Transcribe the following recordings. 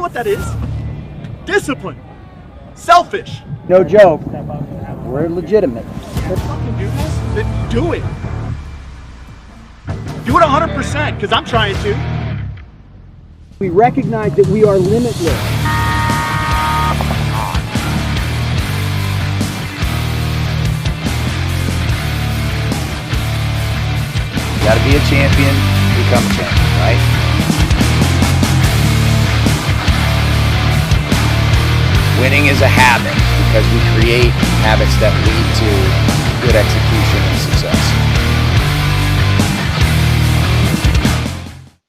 what that is? Discipline. Selfish. No joke. We're legitimate. Fucking do this? Then do it. Do it 100%, because I'm trying to. We recognize that we are limitless. You gotta be a champion to become a champion, right? Winning is a habit because we create habits that lead to good execution and success.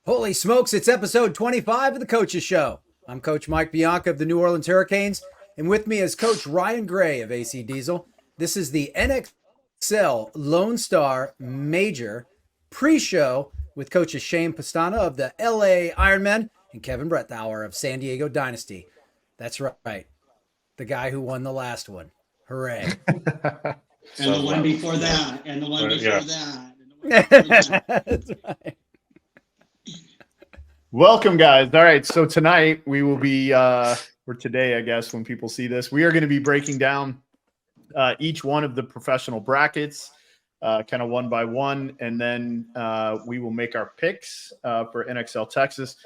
Holy smokes, it's episode 25 of the Coaches Show. I'm Coach Mike Bianca of the New Orleans Hurricanes, and with me is Coach Ryan Gray of AC Diesel. This is the NXL Lone Star Major pre-show with coaches Shane Pestana of the LA Ironmen and Kevin Bretthauer of San Diego Dynasty. That's right. The guy who won the last one. Hooray. And the one before that. And the one before that. And the one before that. That's right. Welcome, guys. All right, so tonight we will be, or today, I guess, when people see this, we are going to be breaking down each one of the professional brackets, kind of one by one, and then we will make our picks for NXL Texas.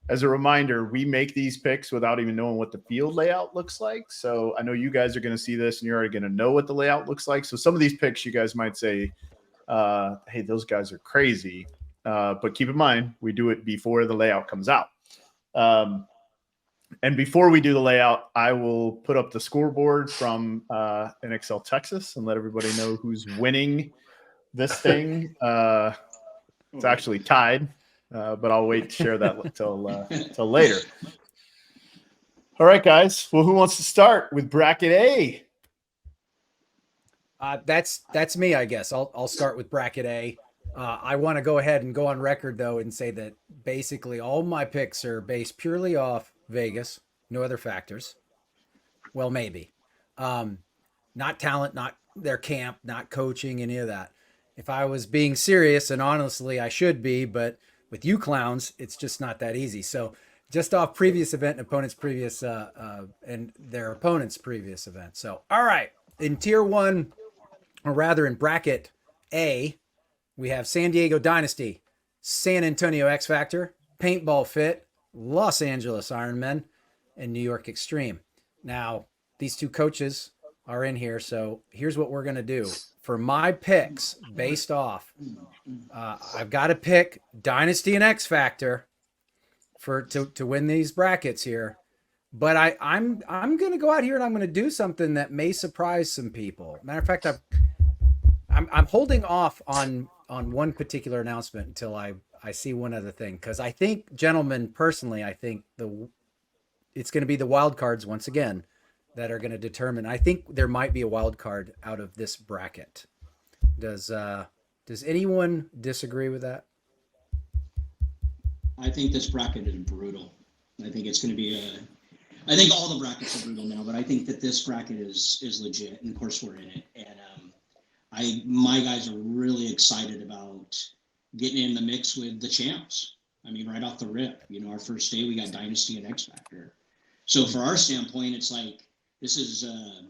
As a reminder, we make these picks without even knowing what the field layout looks like. So I know you guys are going to see this and you're already going to know what the layout looks like. So some of these picks you guys might say, hey, those guys are crazy. But keep in mind, we do it before the layout comes out. And before we do the layout, I will put up the scoreboard from NXL Texas and let everybody know who's winning this thing. It's actually tied. But I'll wait to share that till later. All right, guys. Well, who wants to start with bracket A? That's me, I guess. I'll start with bracket A. I want to go ahead and go on record, though, and say that basically all my picks are based purely off Vegas, no other factors. Well, maybe. Not talent, not their camp, not coaching, any of that. If I was being serious, and honestly I should be, but with you clowns, it's just not that easy. So just off previous event and opponents' previous and their opponents' previous event. So, all right, in tier one, or rather in bracket A, we have San Diego Dynasty, San Antonio X Factor, Paintball Fit, Los Angeles Ironmen, and New York Extreme. Now, these two coaches are in here, so here's what we're going to do. For my picks, based off, I've got to pick Dynasty and X Factor to win these brackets here. But I'm going to go out here and I'm going to do something that may surprise some people. Matter of fact, I'm holding off on one particular announcement until I see one other thing, because I think, gentlemen, personally, I think it's going to be the wild cards once again that are going to determine. I think there might be a wild card out of this bracket. Does anyone disagree with that? I think this bracket is brutal. I think it's going to be I think all the brackets are brutal now, but I think that this bracket is legit, and of course we're in it. And my guys are really excited about getting in the mix with the champs. I mean, right off the rip, our first day we got Dynasty and X Factor. So for our standpoint, it's like, this is, a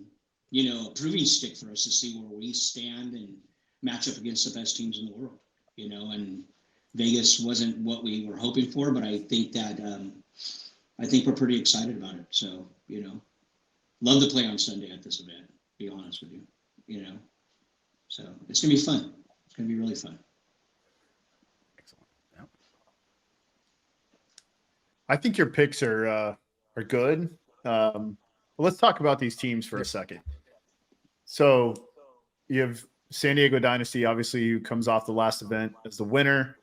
proving stick for us to see where we stand and match up against the best teams in the world, and Vegas wasn't what we were hoping for, but I think that, I think we're pretty excited about it. So, love to play on Sunday at this event, to be honest with you, so it's going to be fun. It's going to be really fun. Excellent. Yep. I think your picks are good. Let's talk about these teams for a second. So you have San Diego Dynasty, obviously, who comes off the last event as the winner.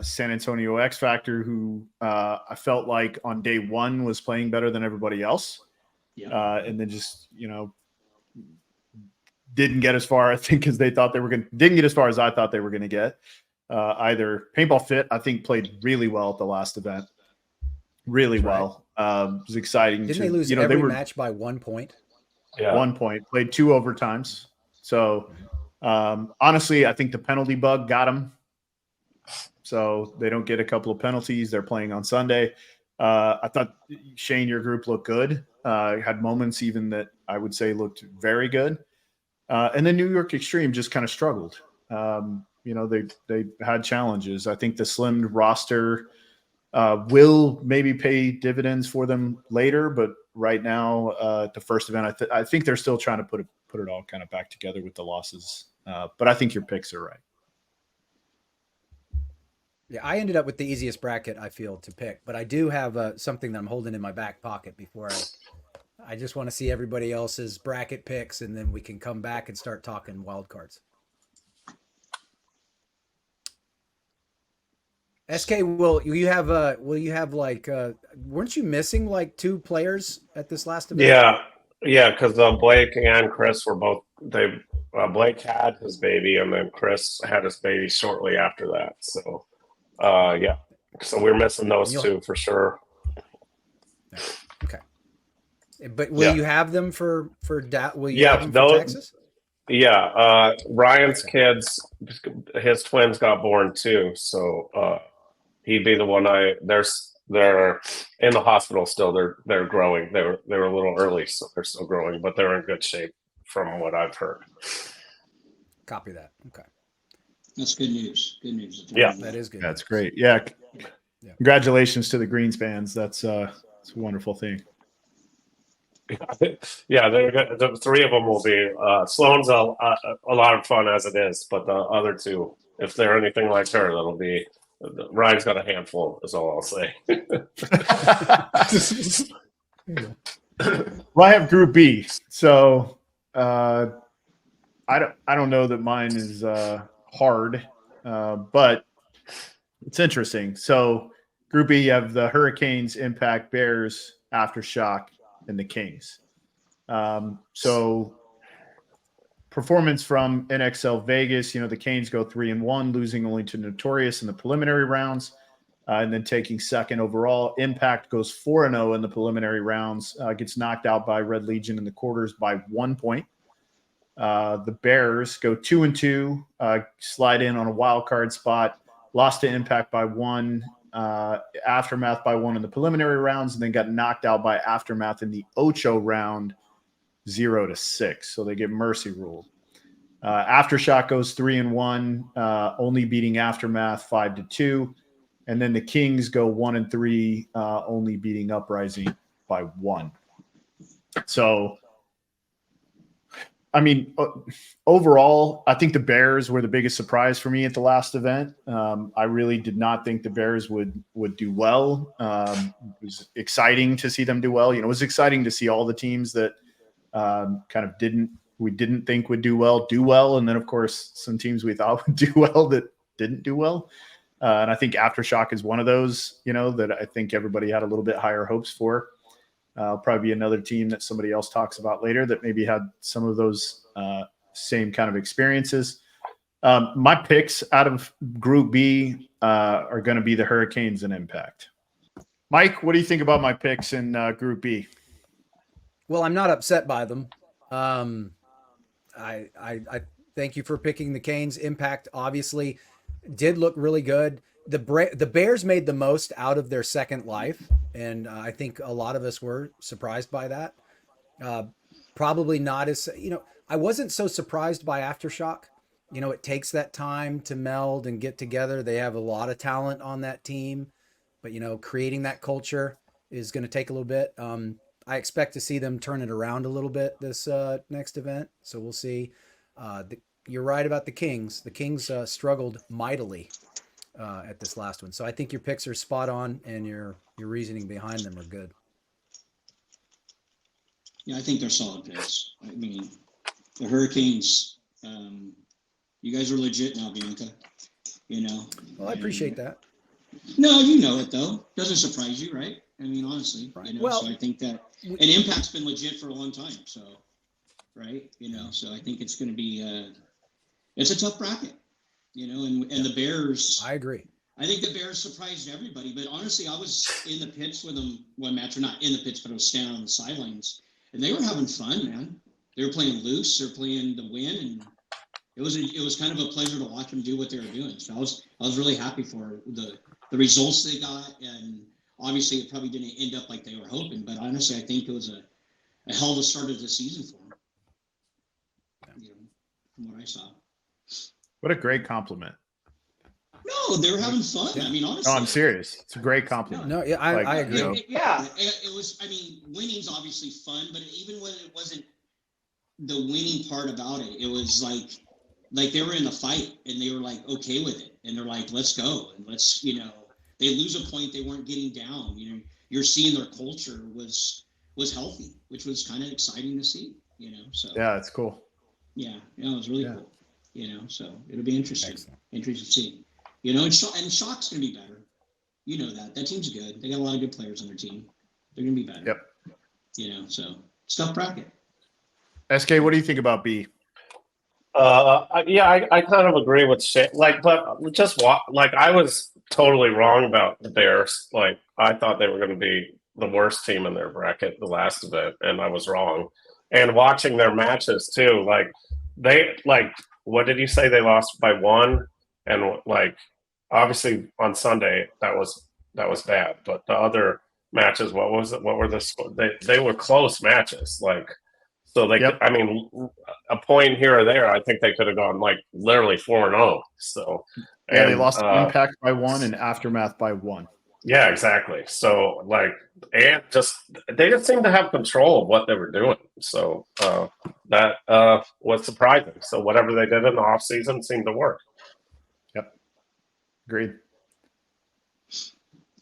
San Antonio X Factor, who I felt like on day one was playing better than everybody else. Yeah. And then just, didn't get as far, I think, as they thought they were going to. Didn't get as far as I thought they were going to get. Either Paintball Fit, I think, played really well at the last event. Really well. It was exciting. Didn't they lose every match by 1 point? Yeah. 1 point. Played 2 overtimes. So, honestly, I think the penalty bug got them. So they don't get a couple of penalties. They're playing on Sunday. I thought Shane, your group looked good. Had moments even that I would say looked very good. And then New York Extreme just kind of struggled. They had challenges. I think the slimmed roster will maybe pay dividends for them later, but right now, the first event, I think they're still trying to put it all kind of back together with the losses. But I think your picks are right. Yeah, I ended up with the easiest bracket I feel to pick, but I do have something that I'm holding in my back pocket before I just want to see everybody else's bracket picks, and then we can come back and start talking wild cards. SK, will you have like weren't you missing like 2 players at this last event? Yeah, because Blake and Chris were both Blake had his baby, and then Chris had his baby shortly after that. So yeah, so we're missing those 2 for sure. Okay, but will you have them for will you have them for Texas? Yeah, Ryan's kids, his twins got born too, so he'd be the one. They're in the hospital still. They're growing. They were a little early, so they're still growing, but they're in good shape from what I've heard. Copy that. Okay, that's good news. Good news. Yeah, that is good. That's great. Yeah. Congratulations to the Greenspans. That's a wonderful thing. Yeah, they're good. The 3 of them will be. Sloane's a lot of fun as it is, but the other 2, if they're anything like her, that'll be. Ryan's got a handful, is all I'll say. Well, I have Group B, so I don't know that mine is hard, but it's interesting. So Group B, you have the Hurricanes, Impact, Bears, Aftershock, and the Kings. So performance from NXL Vegas, the Canes go 3-1, losing only to Notorious in the preliminary rounds, and then taking second overall. Impact goes 4-0 in the preliminary rounds, gets knocked out by Red Legion in the quarters by 1 point. The Bears go 2-2, slide in on a wild card spot, lost to Impact by 1, Aftermath by 1 in the preliminary rounds, and then got knocked out by Aftermath in the Ocho round, 0-6. So they get mercy ruled. Aftershock goes 3-1, only beating Aftermath 5-2. And then the Kings go 1-3, only beating Uprising by 1. So, I mean, overall, I think the Bears were the biggest surprise for me at the last event. I really did not think the Bears would do well. It was exciting to see them do well. It was exciting to see all the teams that we didn't think would do well. And then, of course, some teams we thought would do well that didn't do well. And I think Aftershock is one of those, that I think everybody had a little bit higher hopes for. Probably be another team that somebody else talks about later that maybe had some of those same kind of experiences. My picks out of Group B are going to be the Hurricanes and Impact. Mike, what do you think about my picks in Group B? Well, I'm not upset by them. I thank you for picking the Canes. Impact obviously did look really good. The Bears made the most out of their second life, and I think a lot of us were surprised by that. Probably not as, I wasn't so surprised by Aftershock. It takes that time to meld and get together. They have a lot of talent on that team, but, creating that culture is going to take a little bit. I expect to see them turn it around a little bit this next event, so we'll see. You're right about the Kings. The Kings struggled mightily at this last one. So I think your picks are spot on, and your reasoning behind them are good. Yeah, I think they're solid picks. I mean, the Hurricanes, you guys are legit now, Bianca. Well, I appreciate that. No, you know it, though. Doesn't surprise you, right? I mean, honestly. Right. So I think that – and Impact's been legit for a long time, so – right? So I think it's going to be it's a tough bracket, and the Bears. I agree. I think the Bears surprised everybody, but honestly, I was in the pits with them one match, or not in the pits, but I was standing on the sidelines, and they were having fun, man. They were playing loose, they're playing to win, and it was kind of a pleasure to watch them do what they were doing. So I was really happy for the results they got, and obviously it probably didn't end up like they were hoping, but honestly, I think it was a hell of a start of the season for them. You know, from what I saw. What a great compliment. No, they were having fun. Yeah. I mean, honestly. No, I'm serious. It's a great compliment. No, yeah, I agree. You know, It was. I mean, winning's obviously fun, but even when it wasn't the winning part about it, it was like they were in the fight and they were like okay with it, and they're like, let's go and let's, you know, they lose a point, they weren't getting down. You know, you're seeing their culture was healthy, which was kind of exciting to see. You know, so yeah, it's cool. yeah, it was really Yeah. cool. You know, so it'll be interesting. Excellent. Interesting to see. You know, and Shock's going to be better. You know that. That team's good. They got a lot of good players on their team. They're going to be better. Yep. You know, so it's tough bracket. SK, what do you think about B? Yeah, I kind of agree with shit. Like, but just like I was totally wrong about the Bears. Like, I thought they were going to be the worst team in their bracket, the last of it, and I was wrong. And watching their matches too, like what did you say? They lost by 1, and like obviously on Sunday that was bad. But the other matches, what was it? What were the? They were close matches, like. So they, Yep. I mean, a point here or there, I think they could have gone like literally 4-0. So Yeah, they lost Impact by 1 and Aftermath by 1. Yeah, exactly. So like, and they just seemed to have control of what they were doing. So that was surprising. So whatever they did in the off season seemed to work. Yep, agreed.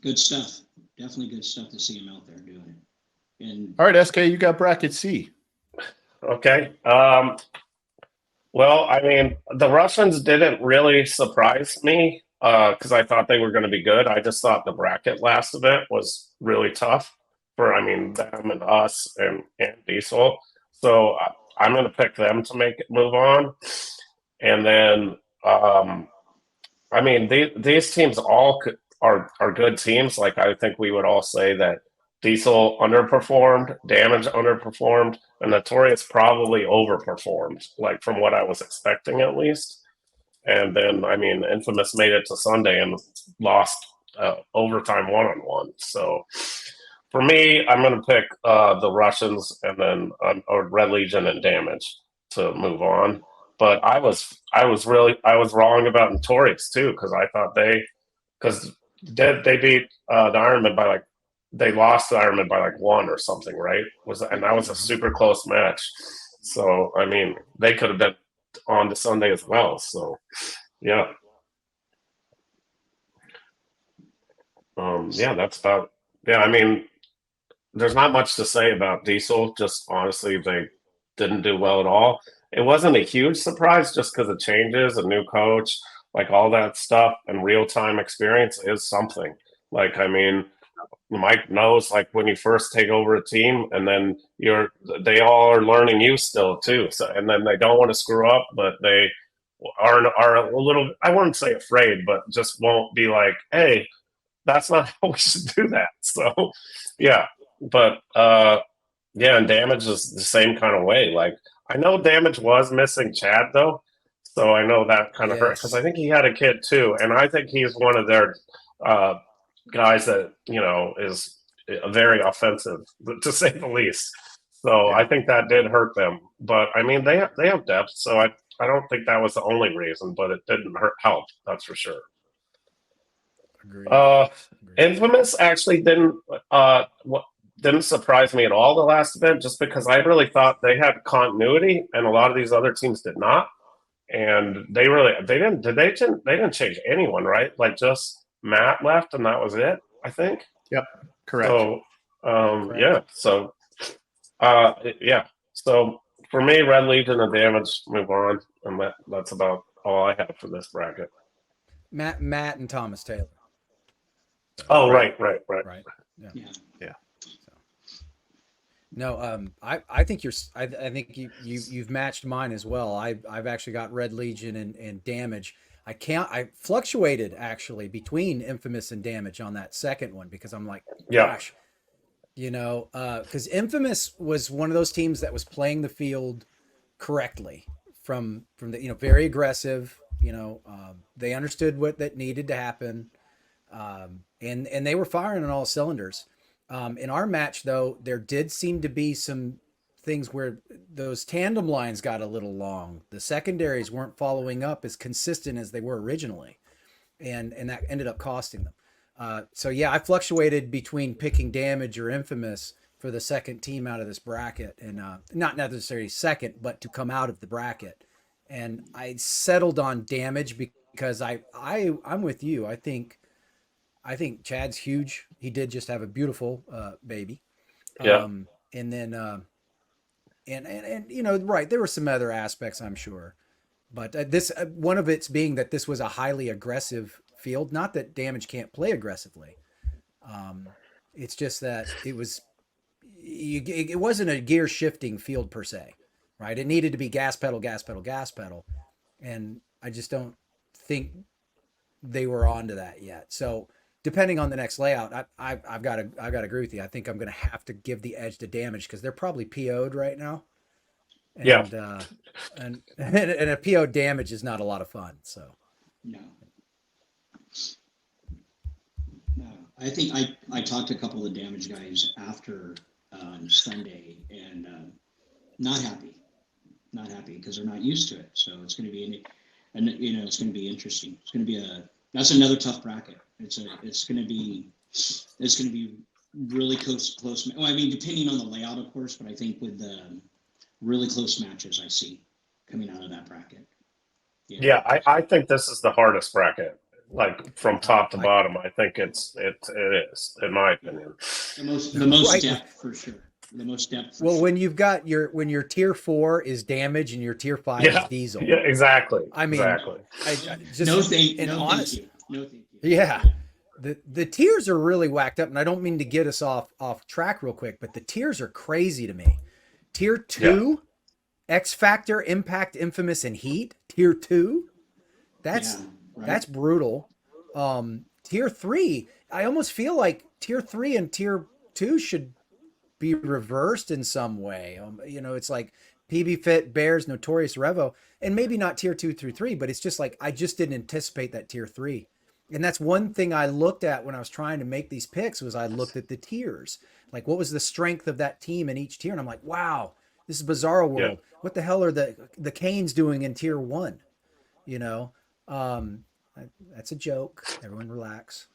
Good stuff. Definitely good stuff to see them out there doing it. And All right, SK, you got bracket C. Okay. Well, I mean, the Russians didn't really surprise me because I thought they were going to be good. I just thought the bracket last of it was really tough for, I mean, them and us and Diesel. So I'm going to pick them to make it move on. And then, I mean, these teams all are good teams. Like, I think we would all say that Diesel underperformed, Damage underperformed, and Notorious probably overperformed, like from what I was expecting at least. And then, I mean, Infamous made it to Sunday and lost overtime 1-on-1. So for me, I'm going to pick the Russians and then or Red Legion and Damage to move on. But I was wrong about Notorious too, because I thought they beat the Ironmen by like. They lost the Ironman by like 1 or something, right? And that was a super close match. So I mean, they could have been on to Sunday as well. So yeah, yeah, that's about. Yeah, I mean, there's not much to say about Diesel. Just honestly, they didn't do well at all. It wasn't a huge surprise just because of changes, a new coach, like all that stuff, and real time experience is something. Like, I mean. Mike knows, like when you first take over a team, and then they all are learning you still too. So, and then they don't want to screw up, but they are a little. I wouldn't say afraid, but just won't be like, "Hey, that's not how we should do that." So, yeah, but yeah, and Damage is the same kind of way. Like I know Damage was missing Chad though, so I know that kind of hurt because I think he had a kid too, and I think he's one of their. Guys that is very offensive to say the least. So I think that did hurt them. But I mean they have depth, so I don't think that was the only reason, but it didn't help, that's for sure. Agreed. Infamous actually didn't surprise me at all the last event, just because I really thought they had continuity and a lot of these other teams did not. And they didn't change anyone, right? Like just Matt left and that was it, I think. Yep, correct. So yeah, so yeah. So for me, Red Legion and Damage move on, and that's about all I have for this bracket. Matt and Thomas Taylor. Oh, right. Yeah. So, no, I think I think you've matched mine as well. I've actually got Red Legion and Damage. I fluctuated actually between Infamous and Damage on that second one because I'm like, gosh, because Infamous was one of those teams that was playing the field correctly from the very aggressive. They understood what that needed to happen. And they were firing on all cylinders. In our match, though, there did seem to be some things where those tandem lines got a little long. The secondaries weren't following up as consistent as they were originally, and that ended up costing them. So yeah, I fluctuated between picking Damage or Infamous for the second team out of this bracket, and not necessarily second, but to come out of the bracket. And I settled on Damage because I'm with you. I think Chad's huge. He did just have a beautiful baby. Yeah. And then and you know, right, there were some other aspects, I'm sure, but this one of it's being that this was a highly aggressive field. Not that Damage can't play aggressively. It's just that it wasn't a gear shifting field per se, right? It needed to be gas pedal, gas pedal, gas pedal, and I just don't think they were onto that yet. So depending on the next layout, I've got to agree with you. I think I'm going to have to give the edge to Damage because they're probably PO'd right now. And, Yeah. And a PO Damage is not a lot of fun. So No. No. I think I talked to a couple of the Damage guys after Sunday, and not happy because they're not used to it. So it's going to be it's going to be interesting. It's going to be that's another tough bracket. It's going to be really close. Well, I mean, depending on the layout, of course, but I think with the really close matches I see coming out of that bracket. Yeah, I think this is the hardest bracket, like from top to bottom. I think it is, in my opinion. The most depth for sure. The most depth. Well, when you've got when your tier 4 is Damage and your tier 5 is Diesel. Yeah, exactly. I mean, exactly. I just no thank you. No thank you. Yeah. The tiers are really whacked up, and I don't mean to get us off track real quick, but the tiers are crazy to me. Tier 2, X Factor, Impact, Infamous, and Heat. Tier 2, that's brutal. Tier 3, I almost feel like Tier 3 and Tier 2 should be reversed in some way. You know, it's like PB Fit, Bears, Notorious, Revo, and maybe not Tier 2 through 3, but it's just like I just didn't anticipate that Tier 3. And that's one thing I looked at when I was trying to make these picks was I looked at the tiers. Like, what was the strength of that team in each tier? And I'm like, wow, this is Bizarro World. Yeah. What the hell are the Canes doing in Tier 1? You know, that's a joke. Everyone relax.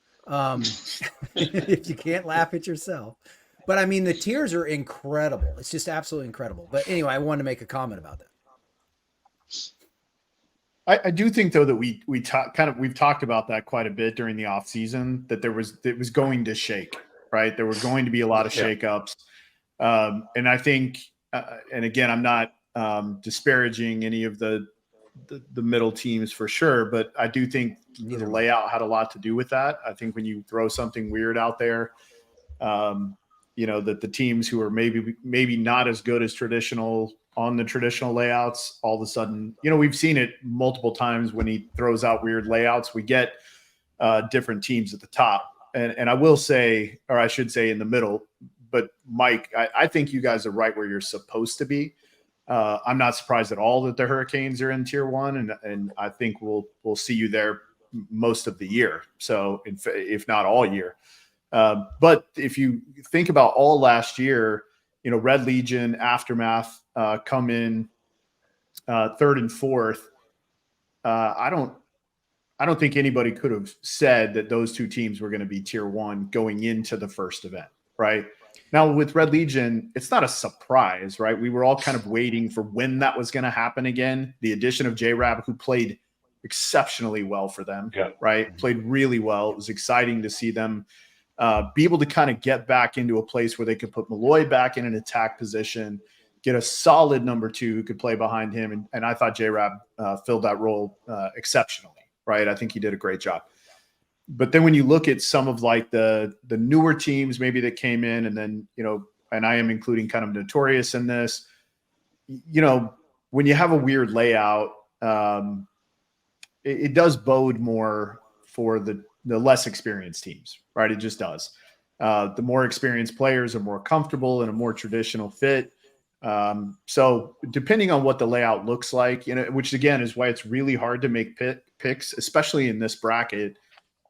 If you can't laugh at yourself. But, I mean, the tiers are incredible. It's just absolutely incredible. But anyway, I wanted to make a comment about that. I do think, though, that we've talked about that quite a bit during the off season, that it was going to shake, right? There were going to be a lot of shakeups. And I think, and again, I'm not disparaging any of the middle teams for sure, but I do think the layout had a lot to do with that. I think when you throw something weird out there, you know, that the teams who are maybe not as good as on the traditional layouts, all of a sudden, you know, we've seen it multiple times when he throws out weird layouts, we get different teams at the top. And I will say, or I should say in the middle, but Mike, I think you guys are right where you're supposed to be. I'm not surprised at all that the Hurricanes are in Tier 1, and I think we'll see you there most of the year. So if not all year. But if you think about all last year, you know, Red Legion, Aftermath come in third and fourth. I don't think anybody could have said that those two teams were going to be Tier 1 going into the first event, right? Now with Red Legion, it's not a surprise, right? We were all kind of waiting for when that was going to happen again. The addition of J-Rab, who played exceptionally well for them, right? Played really well. It was exciting to see them be able to kind of get back into a place where they could put Malloy back in an attack position, get a solid number 2 who could play behind him. And I thought J-Rab filled that role exceptionally, right? I think he did a great job. But then when you look at some of like the newer teams maybe that came in, and then, you know, and I am including kind of Notorious in this, you know, when you have a weird layout, it does bode more for the less experienced teams, right? It just does. The more experienced players are more comfortable in a more traditional fit. So depending on what the layout looks like, you know, which again is why it's really hard to make picks, especially in this bracket.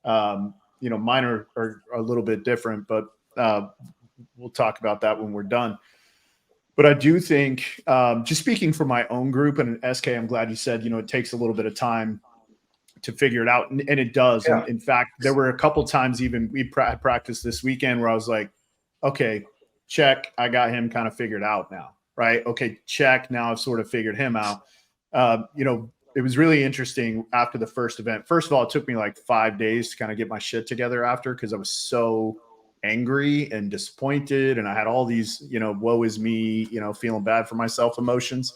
You mine are a little bit different, but we'll talk about that when we're done. But I do think, just speaking for my own group, and SK, I'm glad you said, it takes a little bit of time to figure it out. And it does. Yeah. In fact, there were a couple times even we practiced this weekend where I was like, okay, check. I got him kind of figured out now. Right. Okay. Check. Now I've sort of figured him out. It was really interesting after the first event. First of all, it took me like 5 days to kind of get my shit together after, because I was so angry and disappointed. And I had all these, woe is me, feeling bad for myself emotions.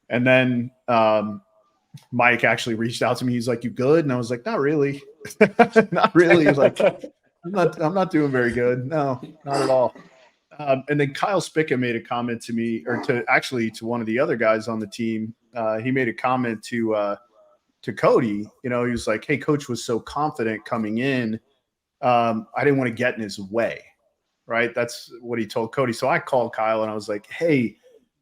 And then Mike actually reached out to me. He's like, "You good?" And I was like, "Not really." Not really. He's like, I'm not doing very good. No, not at all. And then Kyle Spica made a comment to me, or to one of the other guys on the team. He made a comment to Cody. He was like, "Hey, coach was so confident coming in. I didn't want to get in his way." Right. That's what he told Cody. So I called Kyle and I was like, "Hey,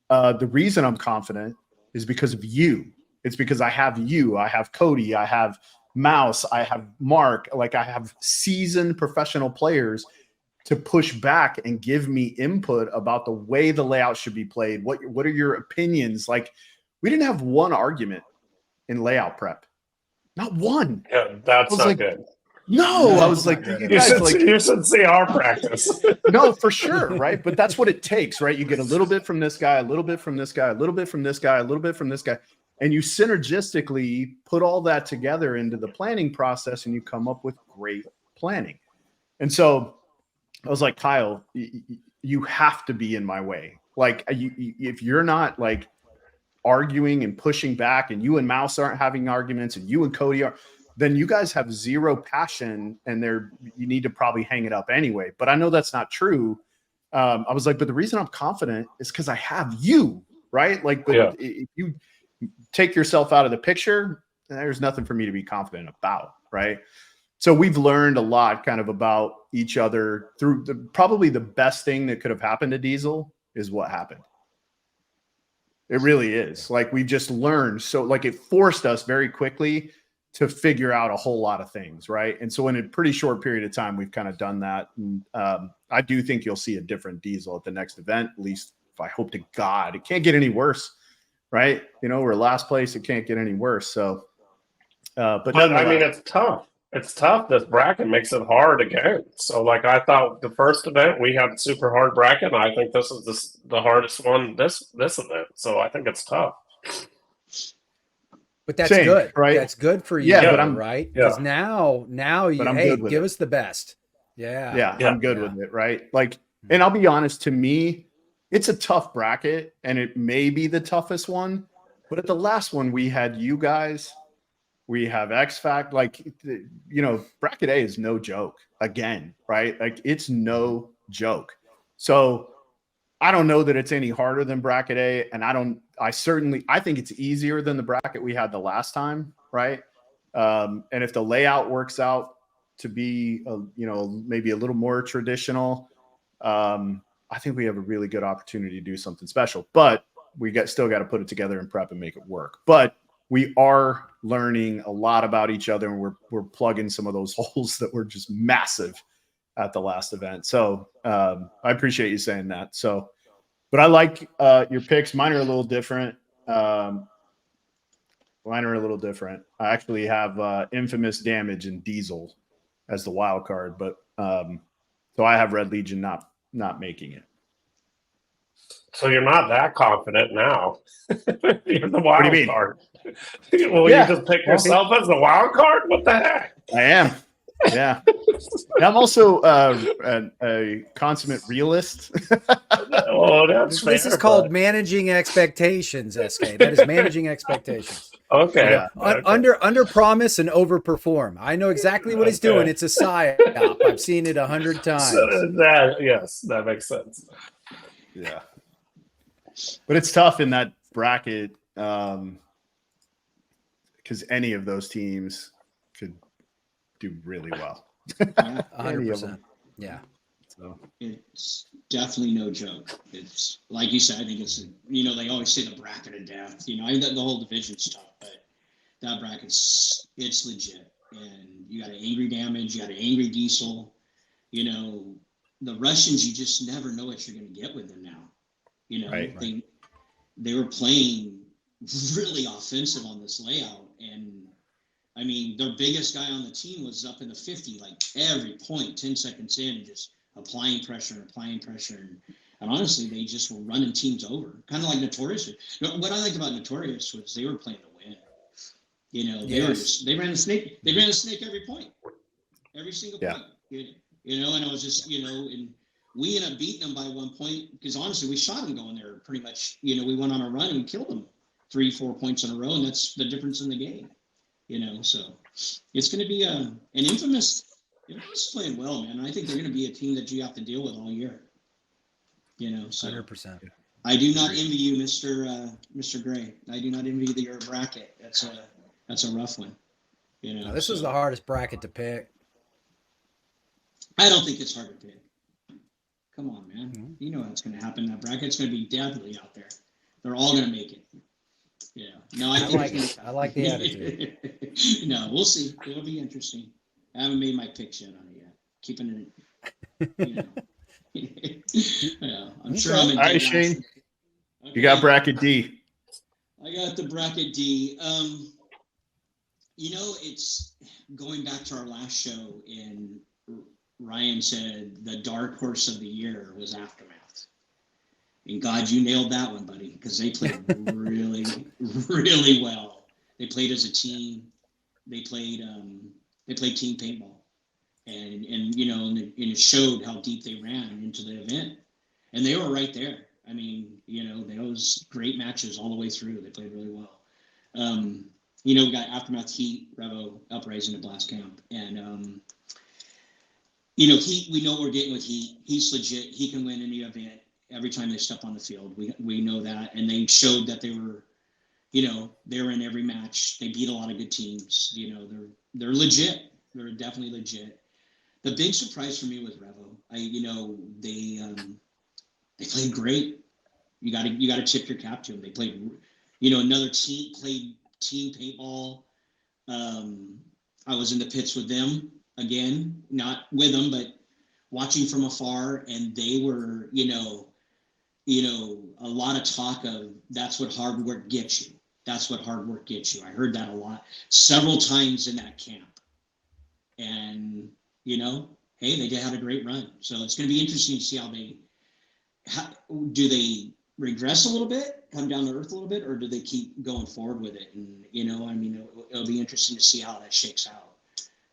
the reason I'm confident is because of you. It's because I have you. I have Cody. I have Mouse. I have Mark. Like, I have seasoned professional players to push back and give me input about the way the layout should be played. What are your opinions?" Like, we didn't have one argument in layout prep. Not one. Yeah, that's not like, good. No, I was like, you should see our practice. No, for sure, right? But that's what it takes, right? You get a little bit from this guy, a little bit from this guy, a little bit from this guy, a little bit from this guy, and you synergistically put all that together into the planning process, and you come up with great planning. And so I was like, "Kyle, you have to be in my way. Like, if you're not like arguing and pushing back, and you and Mouse aren't having arguments, and you and Cody are, then you guys have zero passion, and you need to probably hang it up anyway." But I know that's not true. I was like, "But the reason I'm confident is because I have you, right? Like, but if you take yourself out of the picture, there's nothing for me to be confident about, right?" So we've learned a lot kind of about each other through probably the best thing that could have happened to Diesel is what happened. It really is. Like, we've just learned. So like, it forced us very quickly to figure out a whole lot of things, right? And so in a pretty short period of time, we've kind of done that. And I do think you'll see a different Diesel at the next event. At least, if I hope to God, it can't get any worse, right? We're last place. It can't get any worse. So, but I mean, it's tough. It's tough. This bracket makes it hard again. So, like, I thought the first event we had a super hard bracket, and I think this is the hardest one this event. So I think it's tough. But that's Same, good, right? That's good for you, Yeah, but I'm right? Yeah. Because now you, hey, give us the best. Yeah, I'm good with it, right? Like, and I'll be honest, to me, it's a tough bracket, and it may be the toughest one. But at the last one, we had you guys, we have X Fact, like, bracket A is no joke again, right? Like, it's no joke. So I don't know that it's any harder than bracket A, and I think it's easier than the bracket we had the last time, right? And if the layout works out to be, maybe a little more traditional, I think we have a really good opportunity to do something special. But we still got to put it together and prep and make it work. But we are learning a lot about each other, and we're plugging some of those holes that were just massive at the last event. So I appreciate you saying that. So, but I like your picks. Mine are a little different. I actually have Infamous, Damage, and Diesel as the wild card, but so I have Red Legion not making it. So you're not that confident now. You're the wild What do you mean? card. Well, you just pick yourself as the wild card? What the heck? I am. Yeah. I'm also a consummate realist. Oh, that's This is called managing expectations, SK. That is managing expectations. Okay. Yeah. Under promise and overperform. I know exactly what he's doing. It's a psyop. I've seen it 100 times. Yes, that makes sense. Yeah. But it's tough in that bracket because any of those teams could do really well. 100%. Yeah. So It's definitely no joke. It's like you said, I think it's, they always say the bracket of death. The whole division's tough, but that bracket's legit. And, you got an angry Damage, you got an angry Diesel. You know, the Russians, you just never know what you're going to get with them now. You know, Right. they were playing really offensive on this layout, and I mean, their biggest guy on the team was up in the 50, like every point, 10 seconds in, just applying pressure. And honestly, they just were running teams over, kind of like Notorious. What I liked about Notorious was they were playing to win. You know, they ran a snake every point, every single point. You know, and I was just, you know, and we ended up beating them by 1 point because honestly, we shot them going there pretty much. You know, we went on a run and we killed them 3-4 points in a row, and that's the difference in the game. You know, so it's going to be an Infamous. Infamous playing well, man. I think they're going to be a team that you have to deal with all year. You know, so 100%. I do not envy you, Mr. Gray. I do not envy your bracket. That's a rough one. You know, Now, this was the hardest bracket to pick. I don't think it's hard to pick. Come on, man. Mm-hmm. You know what's going to happen. That bracket's going to be deadly out there. They're all going to make it. Yeah. No, I like the attitude. No, we'll see. It'll be interesting. I haven't made my picks yet on it yet. Keeping it, you know. Yeah, I'm sure I'm in. All right, Shane. Okay. You got bracket D. I got the bracket D. You know, it's going back to our last show, and Ryan said the dark horse of the year was Aftermath. And God, you nailed that one, buddy, because they played really, really well. They played as a team. They played team paintball, and you know, and it showed how deep they ran into the event, and they were right there. I mean, you know, those great matches all the way through. They played really well. You know, we got Aftermath, Heat, Revo, Uprising, and Blast Camp, and you know, Heat. We know what we're getting with Heat. He's legit. He can win any event every time they step on the field. We know that, and they showed that they were. You know, they're in every match. They beat a lot of good teams. You know, they're legit. They're definitely legit. The big surprise for me was Revo. You know, they played great. You got to tip your cap to them. They played, you know, another team played team paintball. I was in the pits with them again, not with them, but watching from afar, and they were, you know, a lot of talk of that's what hard work gets you. That's what hard work gets you. I heard that a lot, several times in that camp. And, you know, hey, they had a great run. So it's going to be interesting to see do they regress a little bit, come down to earth a little bit, or do they keep going forward with it? And, you know, I mean, it'll be interesting to see how that shakes out.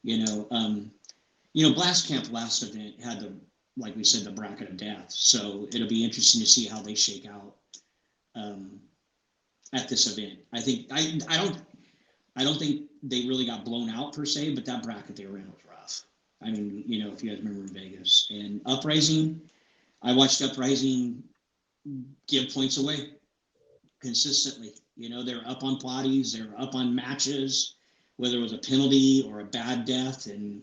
You know, Blast Camp last event had like we said, the bracket of death. So it'll be interesting to see how they shake out at this event. I think I don't think they really got blown out per se, but that bracket they were in was rough. I mean, you know, if you guys remember in Vegas and Uprising, I watched Uprising give points away consistently. You know, they're up on bodies, they're up on matches, whether it was a penalty or a bad death, and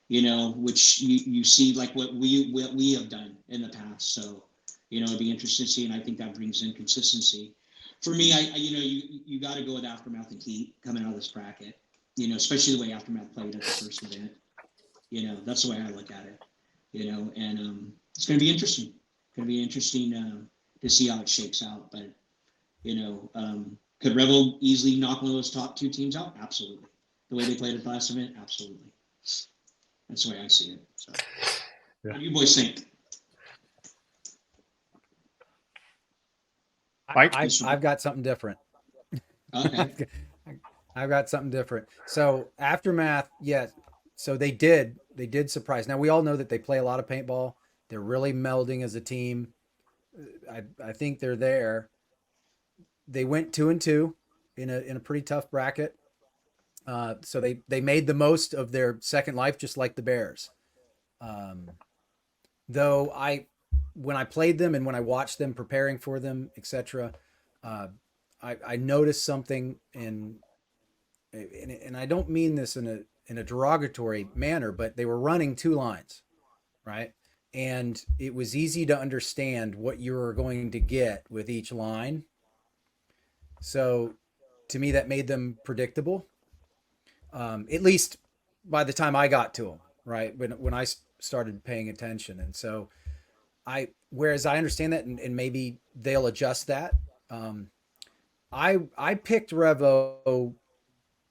you know, which you see like what we have done in the past. So, you know, it'd be interesting to see, and I think that brings in consistency. For me, you know, you got to go with Aftermath and Heat coming out of this bracket. You know, especially the way Aftermath played at the first event. You know, that's the way I look at it. You know, and it's going to be interesting. It's going to be interesting to see how it shakes out. But you know, could Rebel easily knock one of those top two teams out? Absolutely. The way they played at the last event, absolutely. That's the way I see it. So, What do you boys think? I've got something different. Okay. I've got something different. So Aftermath, yes. So they did surprise. Now we all know that they play a lot of paintball. They're really melding as a team. I think they're there. They went 2-2 in a pretty tough bracket. So they made the most of their second life, just like the Bears. Though when I played them and when I watched them preparing for them, etc., I noticed something, and I don't mean this in a derogatory manner, but they were running two lines, right? And it was easy to understand what you were going to get with each line. So to me, that made them predictable. At least by the time I got to them, right? When I started paying attention. And so whereas I understand that and maybe they'll adjust that. I picked Revo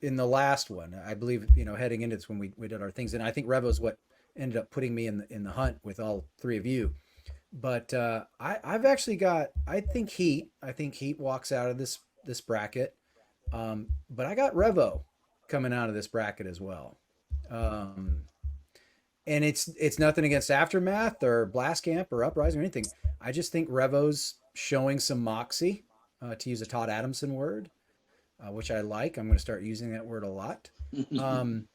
in the last one, I believe, heading into this when we did our things. And I think Revo is what ended up putting me in the hunt with all three of you. But I've actually got, I think Heat walks out of this bracket. But I got Revo coming out of this bracket as well. And it's nothing against Aftermath or Blast Camp or Uprising or anything. I just think Revo's showing some moxie, to use a Todd Adamson word, which I like. I'm going to start using that word a lot. And I'm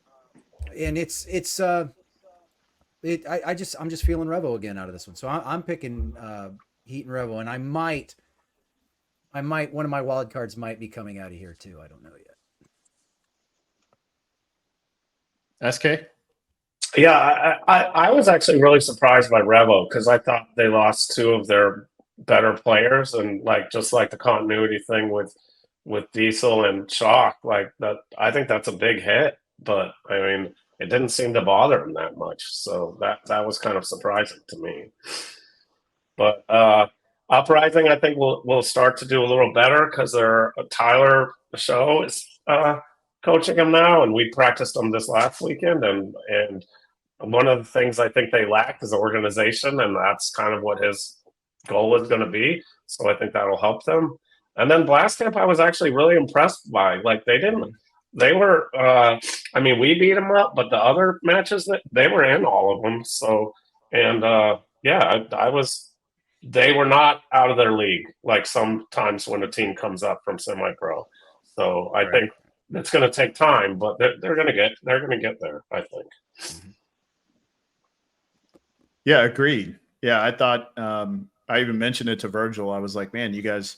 just feeling Revo again out of this one. So I'm picking Heat and Revo, and I might one of my wild cards might be coming out of here too. I don't know yet. SK. Yeah, I was actually really surprised by Revo because I thought they lost two of their better players, and just like the continuity thing with Diesel and Shock, like that. I think that's a big hit, but I mean, it didn't seem to bother him that much, so that was kind of surprising to me. But Uprising, I think will start to do a little better because Tyler Show is coaching him now, and we practiced them this last weekend, and one of the things I think they lacked is organization, and that's kind of what his goal is going to be. So I think that'll help them. And then Blast Camp, I was actually really impressed by. They were. I mean, we beat them up, but the other matches they were in all of them. So, and yeah, I was. They were not out of their league like sometimes when a team comes up from semi-pro. So I think it's going to take time, but they're going to get there. I think. Yeah, agreed. Yeah, I thought I even mentioned it to Virgil. I was like, man, you guys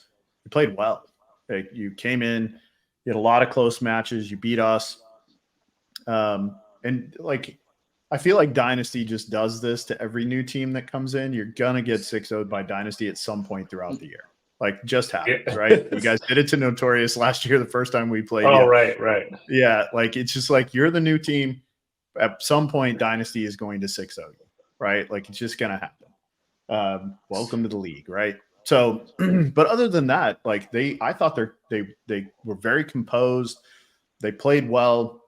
played well. Like, you came in, you had a lot of close matches, you beat us. And I feel like Dynasty just does this to every new team that comes in. You're gonna get 6-0'd by Dynasty at some point throughout the year. Just happens, right? You guys did it to Notorious last year, the first time we played. Oh, right. Yeah, it's just like you're the new team. At some point, Dynasty is going to 6-0 you. Right? It's just going to happen. Welcome to the league. Right. So, but other than that, I thought they were very composed. They played well.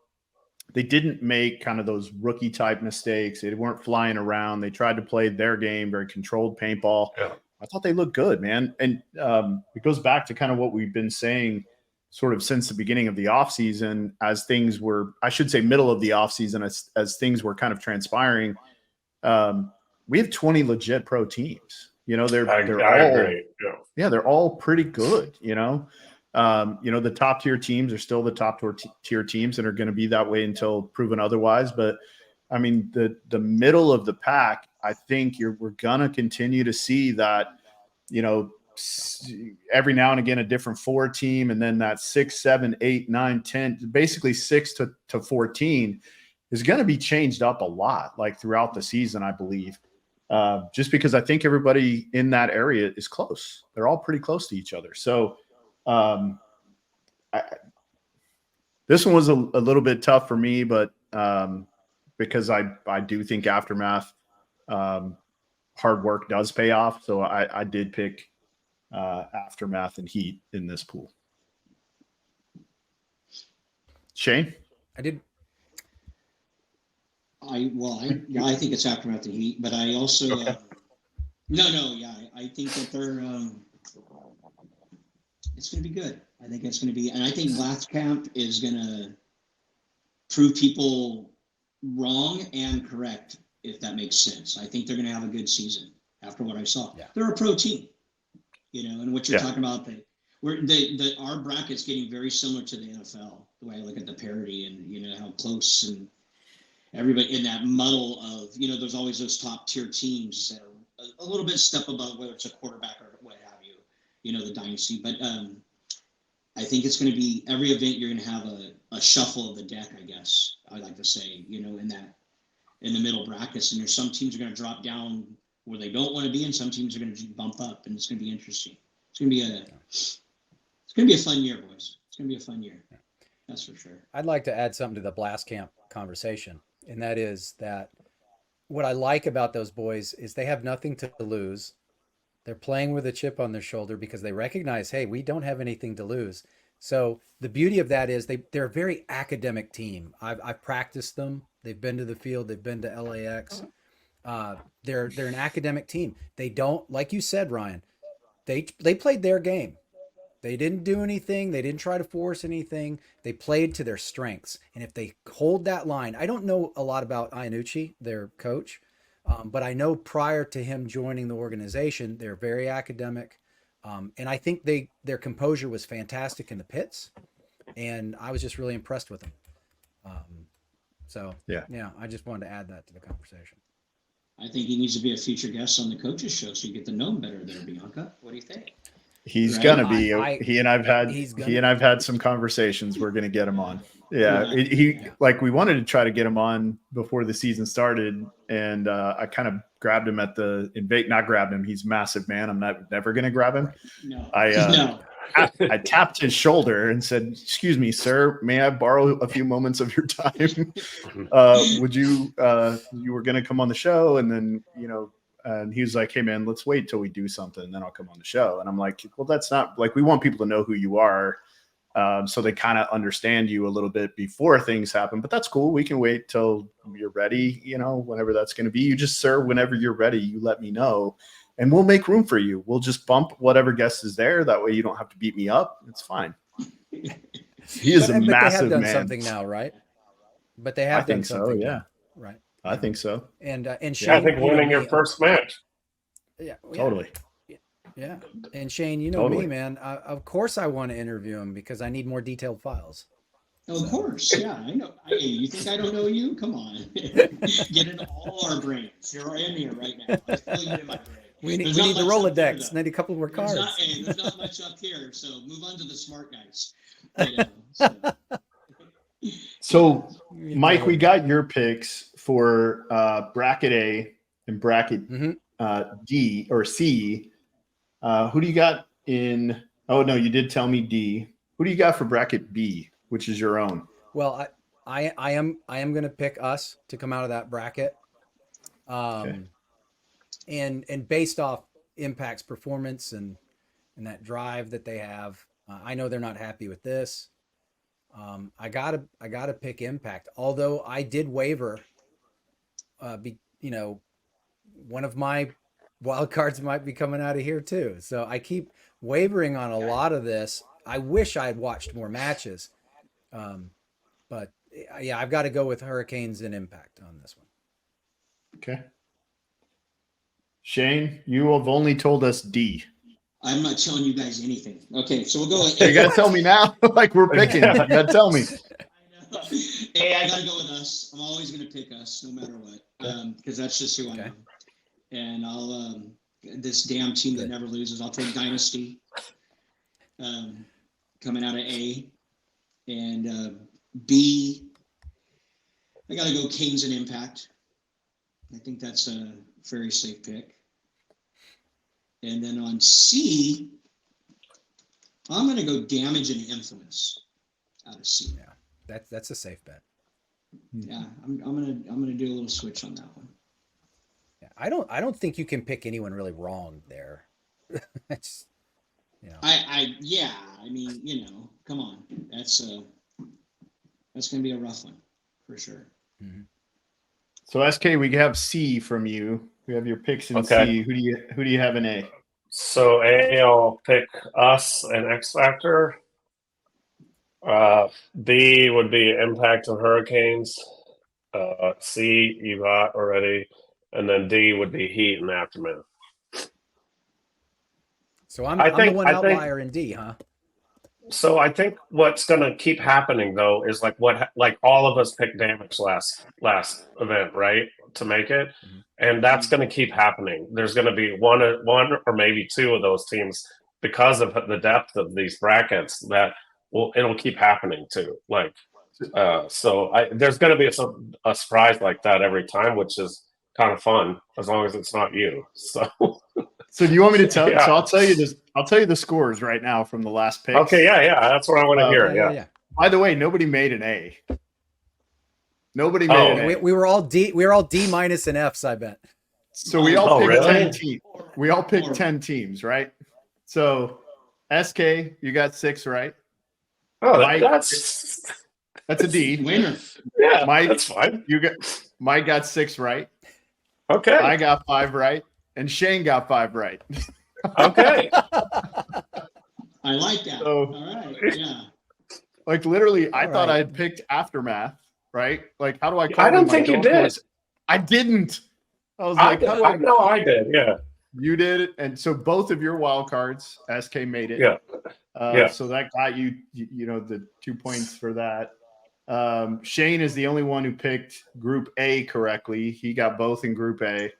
They didn't make kind of those rookie type mistakes. They weren't flying around. They tried to play their game, very controlled paintball. Yeah. I thought they looked good, man. And it goes back to kind of what we've been saying sort of since the beginning of the offseason, as things were, I should say middle of the offseason, as things were kind of transpiring. We have 20 legit pro teams. They're all pretty good. The top tier teams are still the top tier teams and are going to be that way until proven otherwise. But I mean, the middle of the pack, I think we're going to continue to see that, every now and again, a different 4 team, and then that 6, 7, 8, 9, 10, basically 6 to 14 is going to be changed up a lot, throughout the season, I believe. Just because I think everybody in that area is close. They're all pretty close to each other. So this one was a little bit tough for me, but because I do think Aftermath hard work does pay off. So I did pick Aftermath and Heat in this pool. Shane? I did. I think it's Aftermath and Heat, but I also Okay. I think that they're it's going to be good. I think it's going to be, and I think Blast Camp is going to prove people wrong and correct, if that makes sense. I think they're going to have a good season after what I saw. Yeah. They're a pro team, and what you're talking about, our bracket's getting very similar to the NFL, the way I look at the parity and how close and everybody in that muddle of, there's always those top tier teams that are a little bit step above, whether it's a quarterback or what have you, the Dynasty. But I think it's going to be every event you're going to have a shuffle of the deck, I guess I like to say, in the middle brackets. And there's some teams are going to drop down where they don't want to be, and some teams are going to bump up, and it's going to be interesting. It's going to be a fun year, boys. It's going to be a fun year. That's for sure. I'd like to add something to the blast camp conversation, and that is that what I like about those boys is they have nothing to lose. They're playing with a chip on their shoulder because they recognize, hey, we don't have anything to lose. So the beauty of that is they're a very academic team. I've practiced them. They've been to the field. They've been to LAX. They're an academic team. They don't, like you said, Ryan, they played their game. They didn't do anything. They didn't try to force anything. They played to their strengths. And if they hold that line, I don't know a lot about Iannucci, their coach, but I know prior to him joining the organization, they're very academic. And I think their composure was fantastic in the pits. And I was just really impressed with them. So, yeah, I just wanted to add that to the conversation. I think he needs to be a featured guest on the coaches show so you get to know him better there, Bianca. What do you think? He's Right? gonna be. He and I've had some conversations. We're gonna get him on. Yeah, like we wanted to try to get him on before the season started, and I kind of grabbed him at the invite. Not grabbed him. He's a massive man. I'm never gonna grab him. No. I tapped his shoulder and said, "Excuse me, sir. May I borrow a few moments of your time? Would you? You were gonna come on the show, and then And he was like, "Hey man, let's wait till we do something, and then I'll come on the show." And I'm like, "Well, that's not like we want people to know who you are, so they kind of understand you a little bit before things happen. But that's cool. We can wait till you're ready. Whenever that's going to be. You just, sir, whenever you're ready, you let me know, and we'll make room for you. We'll just bump whatever guest is there. That way, you don't have to beat me up. It's fine." He is a massive man. They have done something now, right? But they have done something. So, yeah. Now, right. I think so. And Shane, I think winning your first match. Yeah, totally. Yeah. And Shane, me, man. Of course, I want to interview him because I need more detailed files. Oh, of course. Yeah, I know. Hey, you think I don't know you? Come on. Get into all our brains. You're in here right now. I feel you in my brain. We need the Rolodex. Need a couple more cards. There's not much up here, so move on to the smart guys. So, Mike, we got your picks for bracket A and bracket D or C. Who do you got in? Oh no, you did tell me D. Who do you got for bracket B, which is your own? Well, I am going to pick us to come out of that bracket, and based off Impact's performance and that drive that they have, I know they're not happy with this. I gotta pick Impact. Although I did waver, one of my wild cards might be coming out of here too. So I keep wavering on a lot of this. I wish I had watched more matches, but yeah, I've got to go with Hurricanes and Impact on this one. Okay, Shane, you have only told us D. I'm not telling you guys anything. Okay, so we'll go with You gotta tell me now. Like we're picking. You gotta tell me. I know. Hey, I gotta go with us. I'm always gonna pick us, no matter what, because that's just who I am. And I'll this damn team that never loses. I'll take Dynasty, coming out of A, and B. I gotta go Kings and Impact. I think that's a very safe pick. And then on C, I'm going to go Damage and Infamous out of C. Yeah, that's a safe bet. Yeah, I'm gonna do a little switch on that one. Yeah, I don't think you can pick anyone really wrong there. It's, I mean, come on, that's going to be a rough one for sure. Mm-hmm. So SK, we have C from you. We have your picks in C. Who do you have in A? So A, I'll pick us and X Factor. B would be Impact and Hurricanes. C, you got already. And then D would be Heat and Aftermath. So I'm the one outlier in D, huh? So I think what's going to keep happening though is like all of us picked Damage last event, right, to make it, and that's going to keep happening. There's going to be one or maybe two of those teams because of the depth of these brackets that it'll keep happening too. Like, there's going to be a surprise like that every time, which is kind of fun as long as it's not you. So do you want me to tell? Yeah. So I'll tell you this. I'll tell you the scores right now from the last pick. Okay, yeah, that's what I want to hear. Yeah. By the way, nobody made an A. Nobody made Oh, an A. We were all D. We were all D minus and Fs. I bet. So we all Oh, picked really? 10 teams. We all picked 10 teams, right? So SK, you got 6 right. Oh, Mike, that's That's a D. Winner. yeah. Mike, That's fine. Mike got 6 right. Okay. I got 5 right, and Shane got 5 right. Okay. I like that. So- All right. Yeah. Like literally, I All thought right. I had picked Aftermath, right? Like, how do I? I cover don't my think you golf did. course? I didn't. I was I like, did. how do I know I did. Yeah. You did it, and so both of your wild cards, SK made it. Yeah. Yeah. So that got you, you know, the 2 points for that. Shane is the only one who picked Group A correctly. He got both in Group A.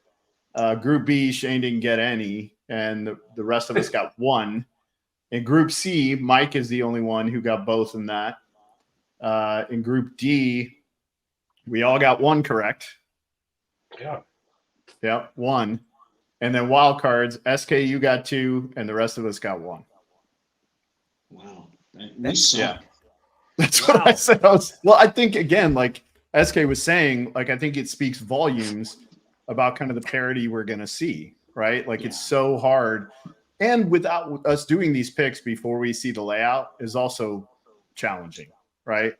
Group B, Shane didn't get any, and the rest of us got 1. In Group C, Mike is the only one who got both in that. In Group D, we all got 1 correct. Yeah. Yep, 1. And then wild cards, SK, you got 2, and the rest of us got 1. Wow. We suck. Yeah. That's what I said. I think, again, like SK was saying, like, I think it speaks volumes about kind of the parity we're going to see, right? Like, it's so hard. And without us doing these picks before we see the layout is also challenging, right?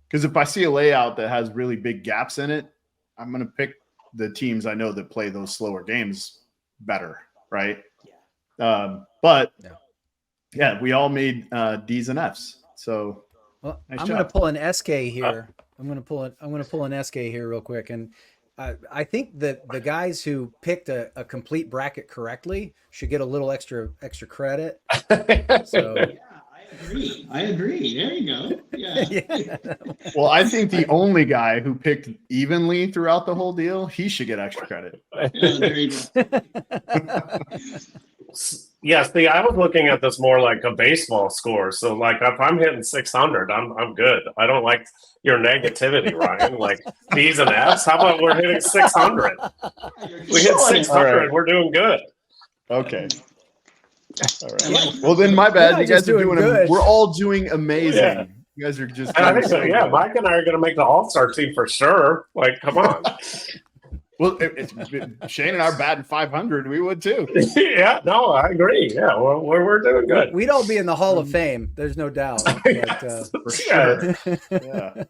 Because if I see a layout that has really big gaps in it, I'm going to pick the teams I know that play those slower games better, right? But yeah, we all made D's and F's. So Well, nice I'm job. going to pull an SK here. I'm going to pull an SK here real quick, and I think that the guys who picked a complete bracket correctly should get a little extra credit. So Yeah, I agree. There you go. Yeah. yeah. Well, I think the only guy who picked evenly throughout the whole deal, he should get extra credit. Yeah, there you go. Yeah, see, I was looking at this more like a baseball score. So, like, if I'm hitting 600, I'm good. I don't like your negativity, Ryan. Like B's and F's. How about we're hitting 600? We hit 600. All right. We're doing good. Okay. All right. Yeah. Well, then my bad. not You guys just are doing doing good. we're all doing amazing. Yeah. You guys are just And I doing think, so yeah, good. Mike and I are going to make the All-Star team for sure. Like, come on. Well, Shane and I are batting 500. We would too. Yeah, no, I agree. Yeah, we're doing good. We'd all be in the Hall of Fame. There's no doubt. But, For sure. Yeah.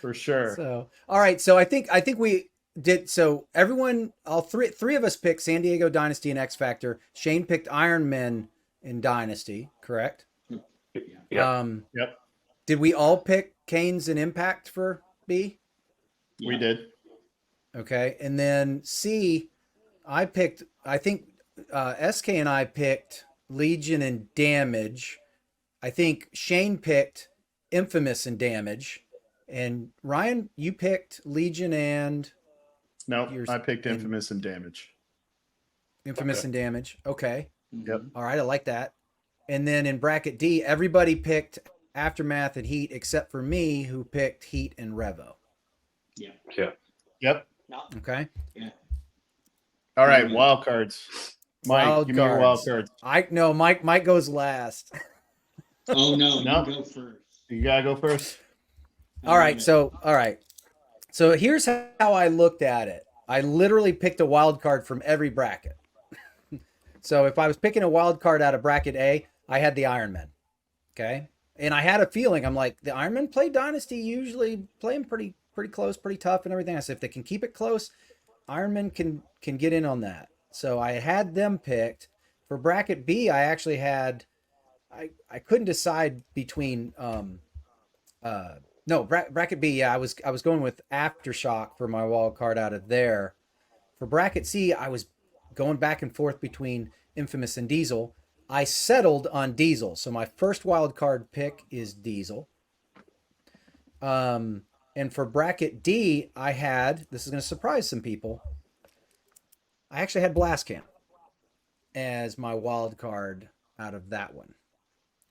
For sure. So, all right. So I think we did. So everyone, all three of us picked San Diego Dynasty and X Factor. Shane picked Ironmen in Dynasty, correct? Yeah. Yep. Did we all pick Canes and Impact for B? We did. Okay. And then C, I think SK and I picked Legion and Damage. I think Shane picked Infamous and Damage. And Ryan, you picked Legion and No, I picked Infamous and Damage. Infamous and Damage. Okay. Yep. All right. I like that. And then in bracket D, everybody picked Aftermath and Heat except for me, who picked Heat and Revo. Yeah. Yeah. Yep. Okay. Yeah. All right. Wild cards. Mike, Wild give me your wild cards. cards. No, Mike goes last. Oh no, No. you go first. You gotta go first. All right. So here's how I looked at it. I literally picked a wild card from every bracket. So if I was picking a wild card out of bracket A, I had the Ironmen. Okay. And I had a feeling, I'm like, the Ironmen play Dynasty, usually playing pretty close, pretty tough and everything. I said, if they can keep it close, Ironmen can get in on that. So I had them picked. For bracket B, I actually had, I couldn't decide between, bracket B, yeah, I was going with Aftershock for my wild card out of there. For bracket C, I was going back and forth between Infamous and Diesel. I settled on Diesel. So my first wild card pick is Diesel. And for bracket D, I had, this is going to surprise some people, I actually had Blastcam as my wild card out of that one.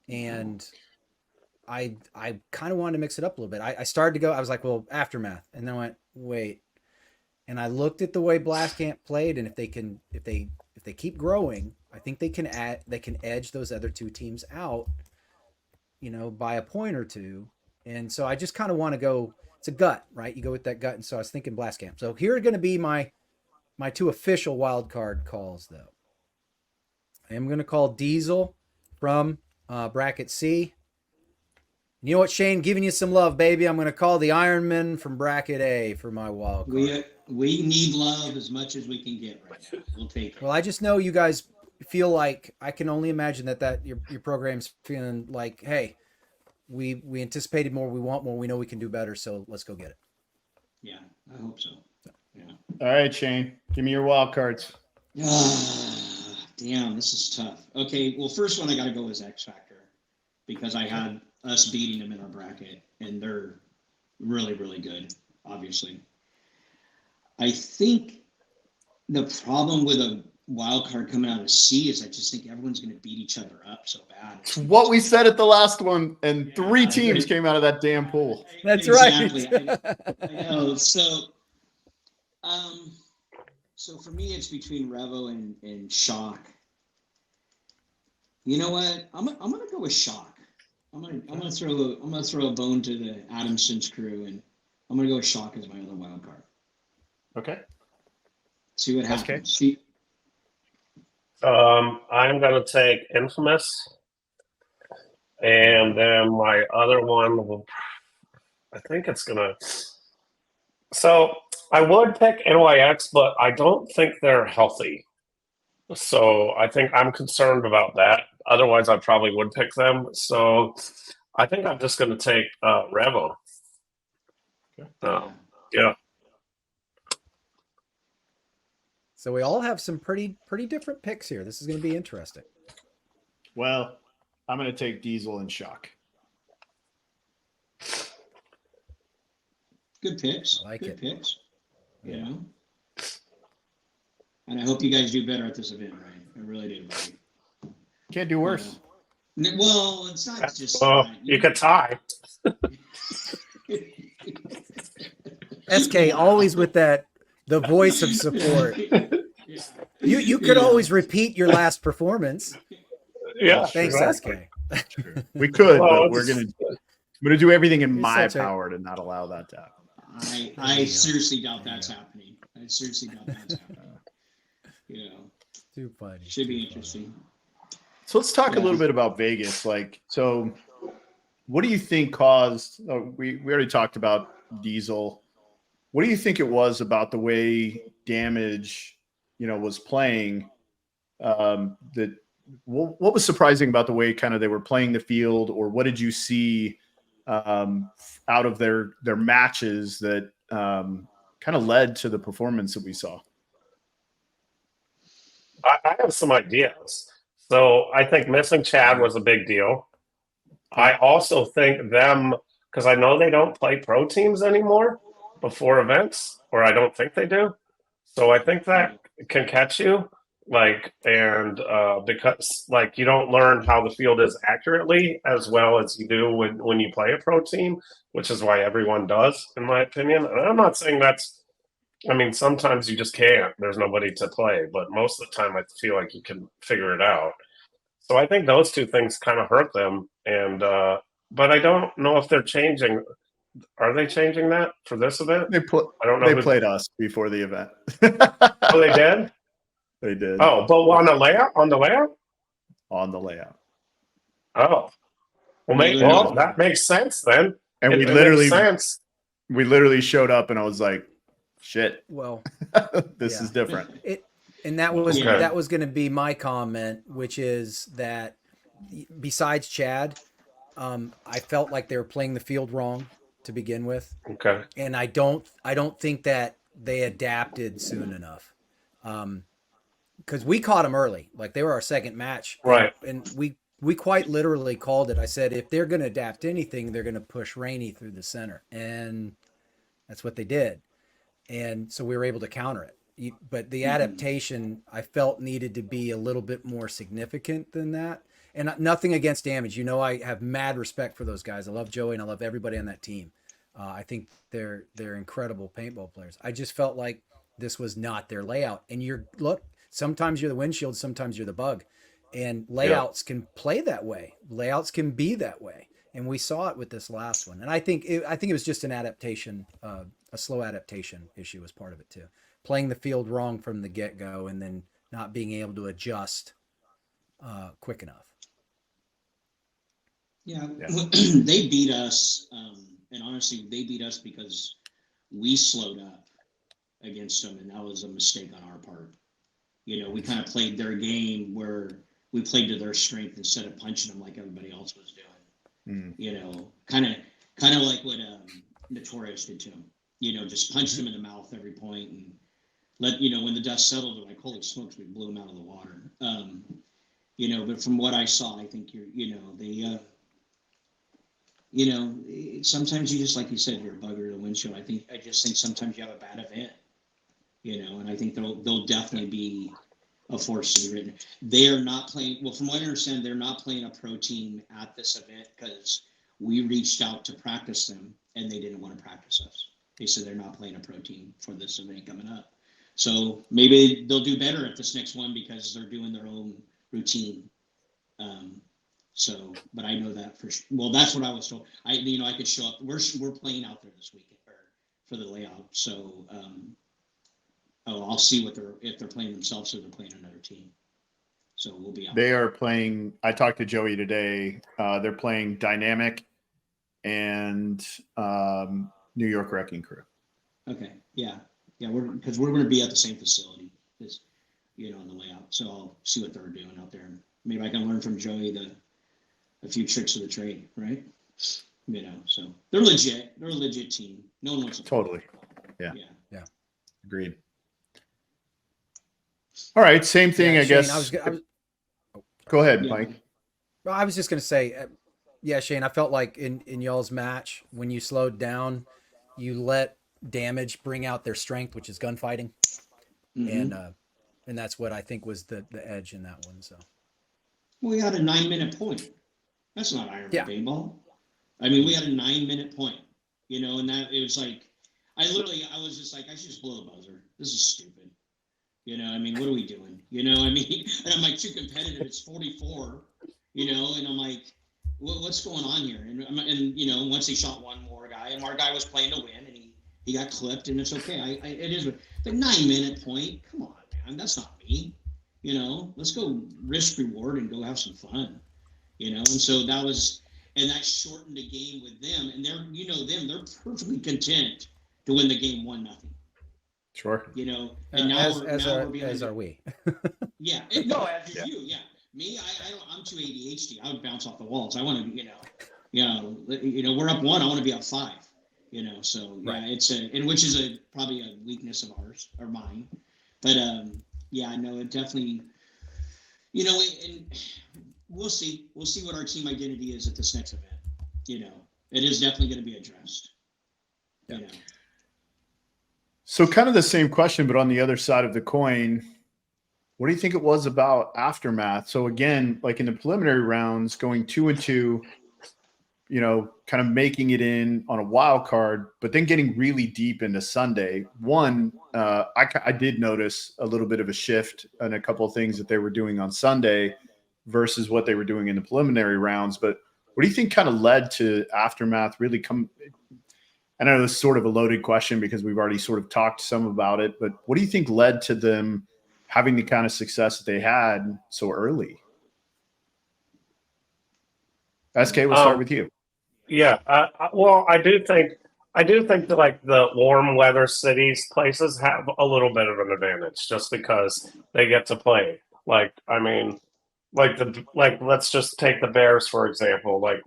And I kind of wanted to mix it up a little bit. I started to go, I was like, well, Aftermath. And then I went, wait. And I looked at the way Blastcamp played, and if they keep growing, I think they can edge those other two teams out, by a point or two. And so I just kind of want to go, it's a gut, right? You go with that gut. And so I was thinking Blast Camp. So here are going to be my two official wild card calls, though. I am going to call Diesel from bracket C. You know what, Shane? Giving you some love, baby. I'm going to call the Ironmen from bracket A for my wild card. We need love as much as we can get right now. We'll take it. Well, I just know you guys feel like, I can only imagine that your program's feeling like, hey, we anticipated more, we want more, we know we can do better, so let's go get it. Yeah, I hope so. Yeah. All right, Shane, give me your wild cards. Damn, this is tough. Okay, well, first one I got to go is X Factor, because I had us beating them in our bracket, and they're really, really good, obviously. I think the problem with a wild card coming out of C is I just think everyone's going to beat each other up so bad. It's what we said at the last one, and 3 teams came out of that damn pool. That's exactly. right. I know. So for me, it's between Revo and Shock. You know what? I'm gonna go with Shock. I'm gonna throw a bone to the Adamson's crew, and I'm gonna go with Shock as my other wild card. Okay. See what happens. Okay. See. I'm gonna take Infamous, and then my other one will. I think it's gonna. So I would pick NYX, but I don't think they're healthy. So I think I'm concerned about that. Otherwise, I probably would pick them. So I think I'm just going to take Revo. Yeah. So we all have some pretty different picks here. This is going to be interesting. Well, I'm going to take Diesel and Shock. Good picks. I like Good it. picks. You know? And I hope you guys do better at this event, right? I really do, buddy. Can't do worse. Well, it's not just. You could tie. SK always with the voice of support. Yeah. You could always repeat your last performance. Yeah. Thanks, exactly. SK. We could, Well, but I'm gonna do everything in You're my such a- power to not allow that to happen. I seriously doubt that's happening. I seriously doubt that's happening. You know, Too funny. should be interesting. So let's talk a little bit about Vegas. So what do you think caused? We already talked about Diesel. What do you think it was about the way Damage, was playing? What was surprising about the way kind of they were playing the field, or what did you see out of their matches that kind of led to the performance that we saw? I have some ideas. So I think missing Chad was a big deal. I also think them, because I know they don't play pro teams anymore before events, or I don't think they do. So I think that can catch you, because you don't learn how the field is accurately as well as you do when you play a pro team, which is why everyone does, in my opinion. And I'm not saying sometimes you just can't. There's nobody to play, but most of the time I feel like you can figure it out. So I think those two things kind of hurt them. And but I don't know if they're changing. Are they changing that for this event? I don't know. They played us before the event. Oh, they did? They did. Oh, but on the layout? On the layout? On the layout. Oh. Well, that makes sense then. And we literally showed up and I was like, shit. Well, this is different. And that was going to be my comment, which is that besides Chad, I felt like they were playing the field wrong to begin with. Okay. And I don't think that they adapted soon enough. Because we caught them early, like they were our second match. Right. And we quite literally called it. I said, if they're going to adapt anything, they're going to push Rainey through the center. And that's what they did. And so we were able to counter it. But the adaptation I felt needed to be a little bit more significant than that. And nothing against Damage. I have mad respect for those guys. I love Joey and I love everybody on that team. I think they're incredible paintball players. I just felt like this was not their layout. And sometimes you're the windshield, sometimes you're the bug. And layouts can play that way. Layouts can be that way. And we saw it with this last one. And I think it was just an adaptation, a slow adaptation issue as part of it too. Playing the field wrong from the get-go and then not being able to adjust quick enough. Yeah. They beat us, and honestly, they beat us because we slowed up against them, and that was a mistake on our part. You know, we kind of played their game where we played to their strength instead of punching them like everybody else was doing. You know, kind of like what Notorious did to him. You know, just punched him in the mouth every point, and when the dust settled, they're like, holy smokes, we blew him out of the water. You know, but from what I saw, I think sometimes you just, like you said, you're a bugger to the windshield. I just think sometimes you have a bad event, you know, and I think they'll definitely be a force to be written. They are not playing, well, from what I understand, they're not playing a pro team at this event because we reached out to practice them and they didn't want to practice us. They said they're not playing a pro team for this event coming up. So maybe they'll do better at this next one because they're doing their own routine. But I know that for sure. Well, that's what I was told. I could show up. We're playing out there this weekend for the layout. So, I'll see if they're playing themselves or they're playing another team. So we'll be out. They are playing. I talked to Joey today. They're playing Dynamic and New York Wrecking Crew. Okay. Yeah. Because we're going to be at the same facility as, in the layout. So I'll see what they're doing out there. Maybe I can learn from Joey a few tricks of the trade, right? So they're legit. They're a legit team. No one wants to totally. Yeah. Agreed. All right, same thing, I Shane, guess. Go ahead, Mike. Well, I was just going to say, Shane, I felt like in y'all's match, when you slowed down, you let Damage bring out their strength, which is gunfighting. And that's what I think was the edge in that one. So we had a 9-minute point. That's not Ironman paintball. I mean, we had a 9-minute point, and that it was like, I was just like, I should just blow the buzzer. This is stupid. What are we doing? And I'm like, too competitive. It's 44, and I'm like, what's going on here? And once they shot one more guy, and our guy was playing to win, and he got clipped, and it's okay. It is, but 9-minute point, come on, man, that's not me. Let's go risk reward and go have some fun. And so that was, and that shortened the game with them, and they're perfectly content to win the game 1-0. Sure. And as are we. Yeah. As you. Yeah. Me, I'm too ADHD. I would bounce off the walls. I want to, we're up 1. I want to be up 5. So yeah, right. Which is probably a weakness of ours or mine. But no, it definitely, and we'll see what our team identity is at this next event. It is definitely going to be addressed. So kind of the same question, but on the other side of the coin, what do you think it was about Aftermath? So again, like in the preliminary rounds, going 2-2, kind of making it in on a wild card, but then getting really deep into Sunday. One, I did notice a little bit of a shift in a couple of things that they were doing on Sunday versus what they were doing in the preliminary rounds. But what do you think kind of led to Aftermath really I know this is sort of a loaded question because we've already sort of talked some about it, but what do you think led to them having the kind of success that they had so early? SK, we'll start with you. Yeah. Well, I do think that like the warm weather cities places have a little bit of an advantage just because they get to play. Let's just take the Bears, for example. Like,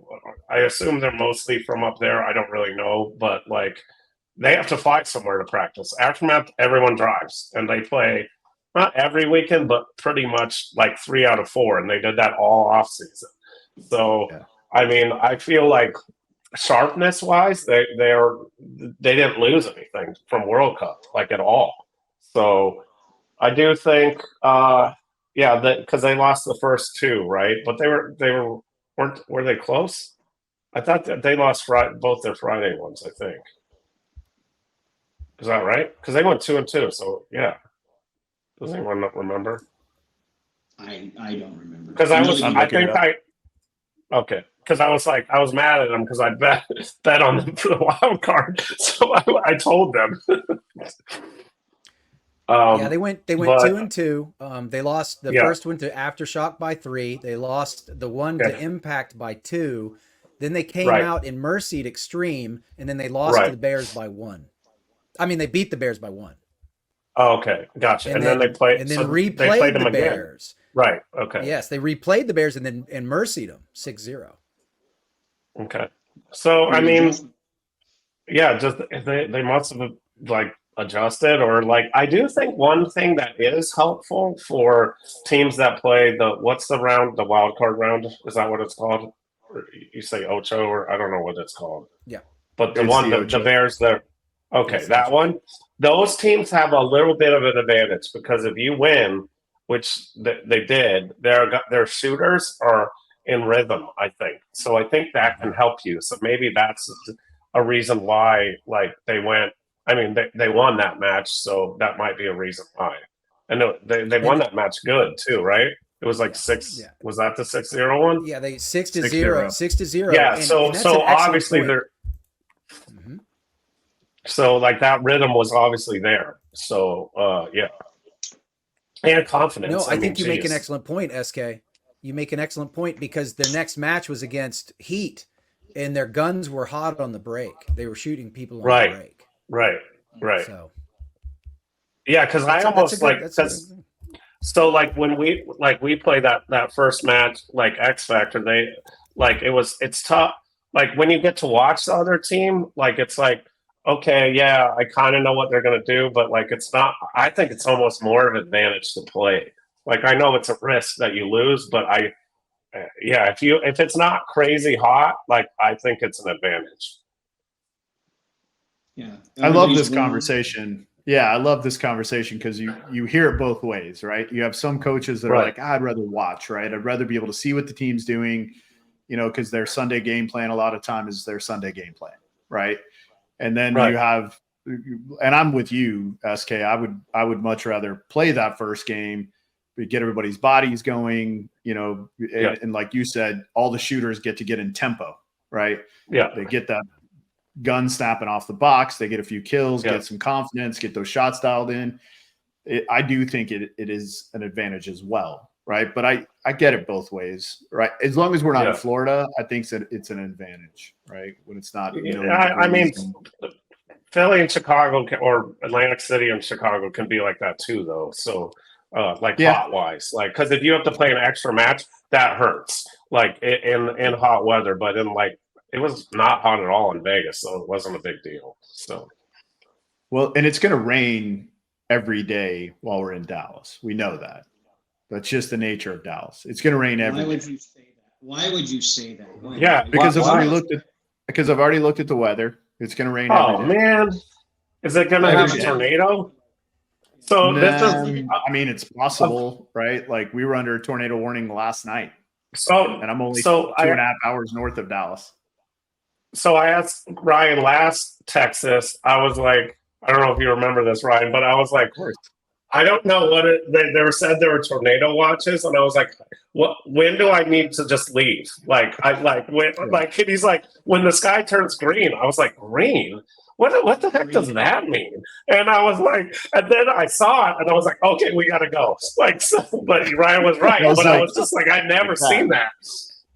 I assume they're mostly from up there. I don't really know, but like they have to fight somewhere to practice. Aftermath, everyone drives and they play not every weekend, but pretty much like 3 out of 4. And they did that all off season. So, I feel like sharpness wise, they didn't lose anything from World Cup, like at all. So I do think, because they lost the first 2, right? But were they close? I thought that they lost both their Friday ones. I think. Is that right? Because they went 2-2. So yeah. Does anyone not remember? I don't remember. Because because I was mad at them because I bet on them for the wild card. So I told them. Yeah, they went but- 2-2. They lost the Yeah. first one to Aftershock by 3. They lost the one to Okay. Impact by 2. Then they came Right. out and mercied Extreme, and then they lost Right. to the Bears by 1. I mean, they beat the Bears by 1. Oh, okay, gotcha. And then they played. and then so replayed they played them the again. Bears. Right. Okay. Yes, they replayed the Bears and mercied them 6-0. Okay. So I mean, yeah, just they must have like adjusted, or like I do think one thing that is helpful for teams that play the wild card round, is that what it's called? Or you say Ocho, or I don't know what it's called. Yeah. But It's the Bears there. Okay, Yes, that Ocho. one. Those teams have a little bit of an advantage because if you win, which they did, their shooters are in rhythm, I think. So I think that can help you. So maybe that's a reason why, like, they went. I mean, they won that match, so that might be a reason why. And they won that match good too, right? It was like 6. Yeah. Was that the 6-0 one? Yeah, they 6-0. 6-0. 6-0. Yeah. And So that's an excellent obviously point. they're. Mhm. So like that rhythm was obviously there. So yeah. And confidence. No, I think you make an geez. excellent point, SK. You make an excellent point because their next match was against Heat, and their guns were hot on the break. They were shooting people on Right. the break. Right. So Yeah, because I almost like that's a because good- so like when we play that first match, like X Factor, they like it's tough. Like when you get to watch the other team, like it's like, okay, yeah, I kind of know what they're gonna do, but like it's not. I think it's almost more of an advantage to play. Like I know it's a risk that you lose, but yeah, if it's not crazy hot, like I think it's an advantage. Yeah. I love Everybody's this winning. conversation. Yeah, I love this conversation because you hear it both ways, right? You have some coaches that are Right. like, I'd rather watch, right? I'd rather be able to see what the team's doing, because their Sunday game plan a lot of time is their Sunday game plan, right? And then Right. you have, and I'm with you, SK. I would much rather play that first game, but get everybody's bodies going, and like you said, all the shooters get in tempo, right? Yeah. They get that gun snapping off the box. They get a few kills, Yeah. get some confidence, get those shots dialed in. I do think it is an advantage as well, right? But I get it both ways, right? As long as we're not in Yeah. Florida, I think that it's an advantage, right? When it's not, I mean, Philly and Chicago or Atlantic City and Chicago can be like that too, though. So, Yeah. hot wise, like because if you have to play an extra match, that hurts. Like in hot weather, but it was not hot at all in Vegas, so it wasn't a big deal. So, well, and it's going to rain every day while we're in Dallas. We know that. That's just the nature of Dallas. It's going to rain every Why day. would you say that? Why would you say that? Why? Yeah, Because I've Why? already looked at the weather. It's going to rain oh every day. man, is it gonna have a Every day. tornado? So this is I mean, it's possible, right? Like we were under a tornado warning last night, so. and I'm only So 2.5 hours north of Dallas. So I asked Ryan last Texas. I was like, I don't know if you remember this, Ryan, but I was like, Of course. I don't know what they said there were tornado watches, and I was like, when do I need to just leave? Like and he's like, when the sky turns green. I was like, green? What the heck does that mean? And I was like, and then I saw it, and I was like, okay, we gotta go. Like, so, but Ryan was right, I was but I like, was just like, I'd never like that. seen that.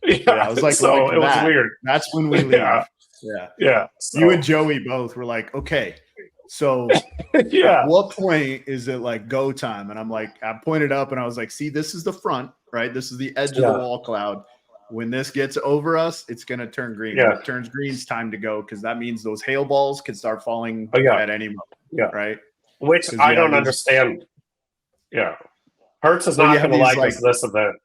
Yeah, I was like, so like it was that. weird. That's when we leave. Yeah. Yeah. Yeah, so, You and Joey both were like, okay, so yeah. at what point is it like go time? And I'm like, I pointed up and I was like, see, this is the front, right? This is the edge of the wall cloud. When this gets over us, it's going to turn green. Yeah. When it turns green, it's time to go because that means those hail balls can start falling yeah. at any moment, Yeah. right? Which 'Cause I we don't have understand. Yeah. Hertz is Well, not you have going to these, like us this event.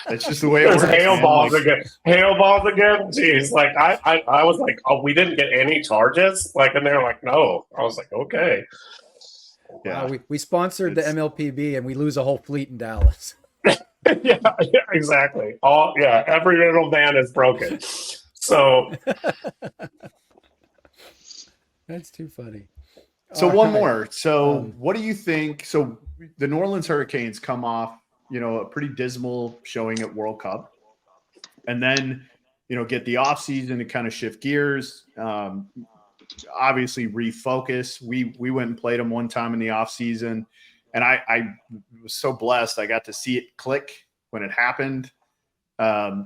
That's just the way it There's works. hail man. balls Like, again. Hail balls again. Jeez. Like I was like, oh, we didn't get any charges. Like, and they're like, no. I was like, okay. yeah. We sponsored the It's- MLPB and we lose a whole fleet in Dallas. yeah, exactly. Every little man is broken. So That's too funny. So All one right. more. So what do you think? So the New Orleans Hurricanes come off, a pretty dismal showing at World Cup. and then, get the off season to kind of shift gears. Obviously refocus. We went and played them one time in the off season, and I was so blessed. I got to see it click when it happened,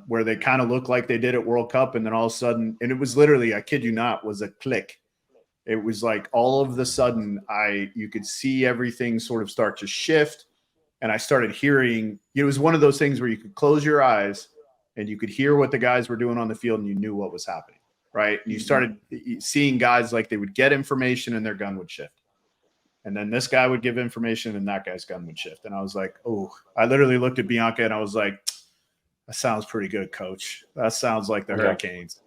where they kind of looked like they did at World Cup, and then all of a sudden, and it was literally, I kid you not, was a click. It was like all of the sudden you could see everything sort of start to shift. And I started hearing, it was one of those things where you could close your eyes and you could hear what the guys were doing on the field and you knew what was happening, right? And you started seeing guys like they would get information and their gun would shift. And then this guy would give information and that guy's gun would shift. And I was like, oh, I literally looked at Bianca and I was like, that sounds pretty good, coach. That sounds like the Hurricanes,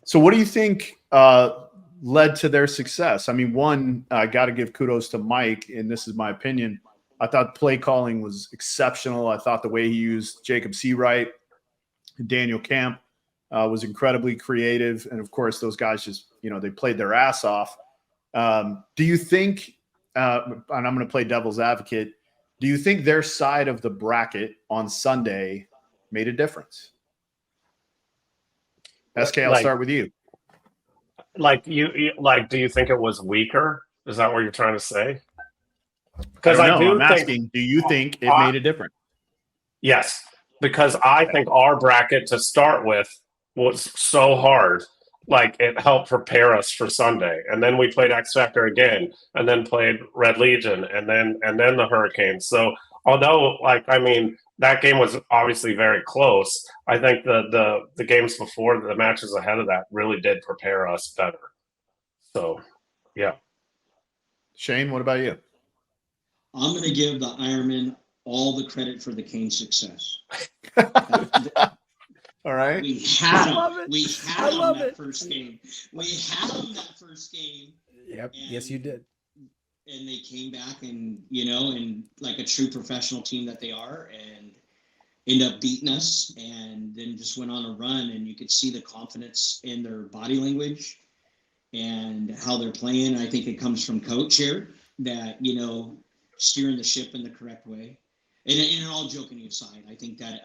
So what do you think led to their success? I mean, one, I got to give kudos to Mike, and this is my opinion. I thought play calling was exceptional. I thought the way he used Jacob Seawright and Daniel Camp was incredibly creative. And of course, those guys just, they played their ass off. Do you think, and I'm going to play devil's advocate, do you think their side of the bracket on Sunday made a difference? SK, I'll start with you. Do you think it was weaker? Is that what you're trying to say? Because I'm asking, do you think it made a difference? Yes, because I think our bracket to start with was so hard. Like, it helped prepare us for Sunday, and then we played X Factor again, and then played Red Legion, and then the Hurricanes. So, although, that game was obviously very close, I think the games before, the matches ahead of that, really did prepare us better. So, yeah. Shane, what about you? I'm going to give the Ironmen all the credit for the Canes' success. All right. We had them. We had them that first game. We had them that first game. Yep. Yes, you did. And they came back and, and like a true professional team that they are, and end up beating us, and then just went on a run, and you could see the confidence in their body language and how they're playing. I think it comes from coach here that, steering the ship in the correct way. And all joking aside, I think that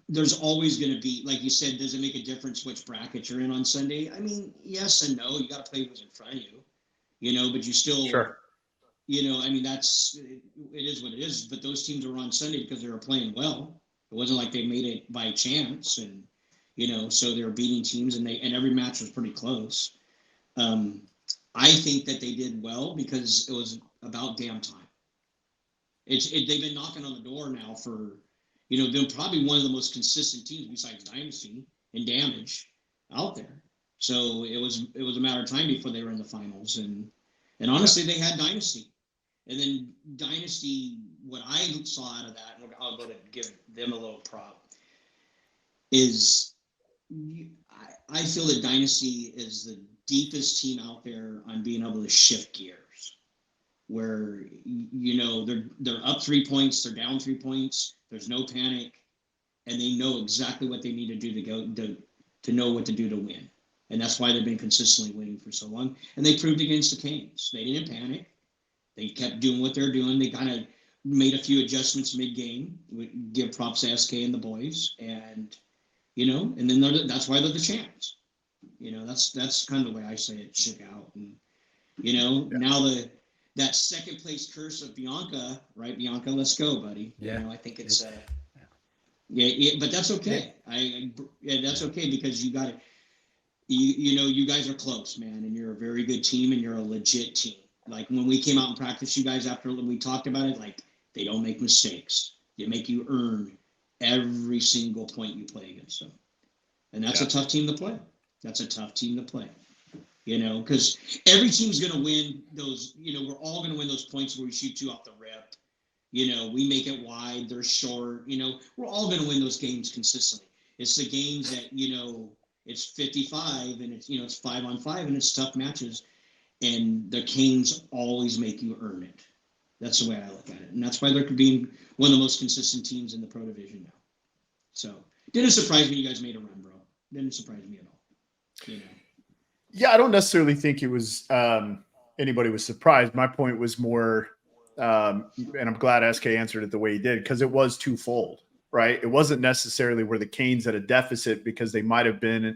there's always going to be, like you said, does it make a difference which bracket you're in on Sunday? I mean, yes and no. You got to play who's in front of you, but you still, sure. It is what it is. But those teams were on Sunday because they were playing well. It wasn't like they made it by chance, and so they were beating teams, and every match was pretty close. I think that they did well because it was about damn time. They've been knocking on the door now for, they're probably one of the most consistent teams besides Dynasty in damage out there. So it was a matter of time before they were in the finals, and honestly, they had Dynasty. And then Dynasty, what I saw out of that, and I'll go to give them a little prop, is I feel that Dynasty is the deepest team out there on being able to shift gears, where they're up 3 points, they're down 3 points, there's no panic, and they know exactly what they need to do to know what to do to win. And that's why they've been consistently winning for so long. And they proved against the Canes. They didn't panic. They kept doing what they're doing. They kind of made a few adjustments mid-game. We give props to SK and the boys, and and then that's why they're the champs. That's kind of the way I say it shook out. And now that second place curse of Bianca, right? Bianca, let's go, buddy. Yeah. I think it's but that's okay. That's okay, because you got it. You guys are close, man, and you're a very good team, and you're a legit team. Like, when we came out and practiced you guys after we talked about it, like, they don't make mistakes. They make you earn every single point you play against them. And that's a tough team to play. That's a tough team to play. Because every team's going to win those, we're all going to win those points where we shoot two off the rip. We make it wide, they're short. We're all going to win those games consistently. It's the games that, it's 55 and it's, it's 5-on-5 and it's tough matches. And the Canes always make you earn it. That's the way I look at it. And that's why they're being one of the most consistent teams in the Pro Division now. So, didn't surprise me you guys made a run, bro. Didn't surprise me at all. Yeah, I don't necessarily think it was anybody was surprised. My point was more, and I'm glad SK answered it the way he did, because it was twofold, right? It wasn't necessarily were the Canes at a deficit because they might have been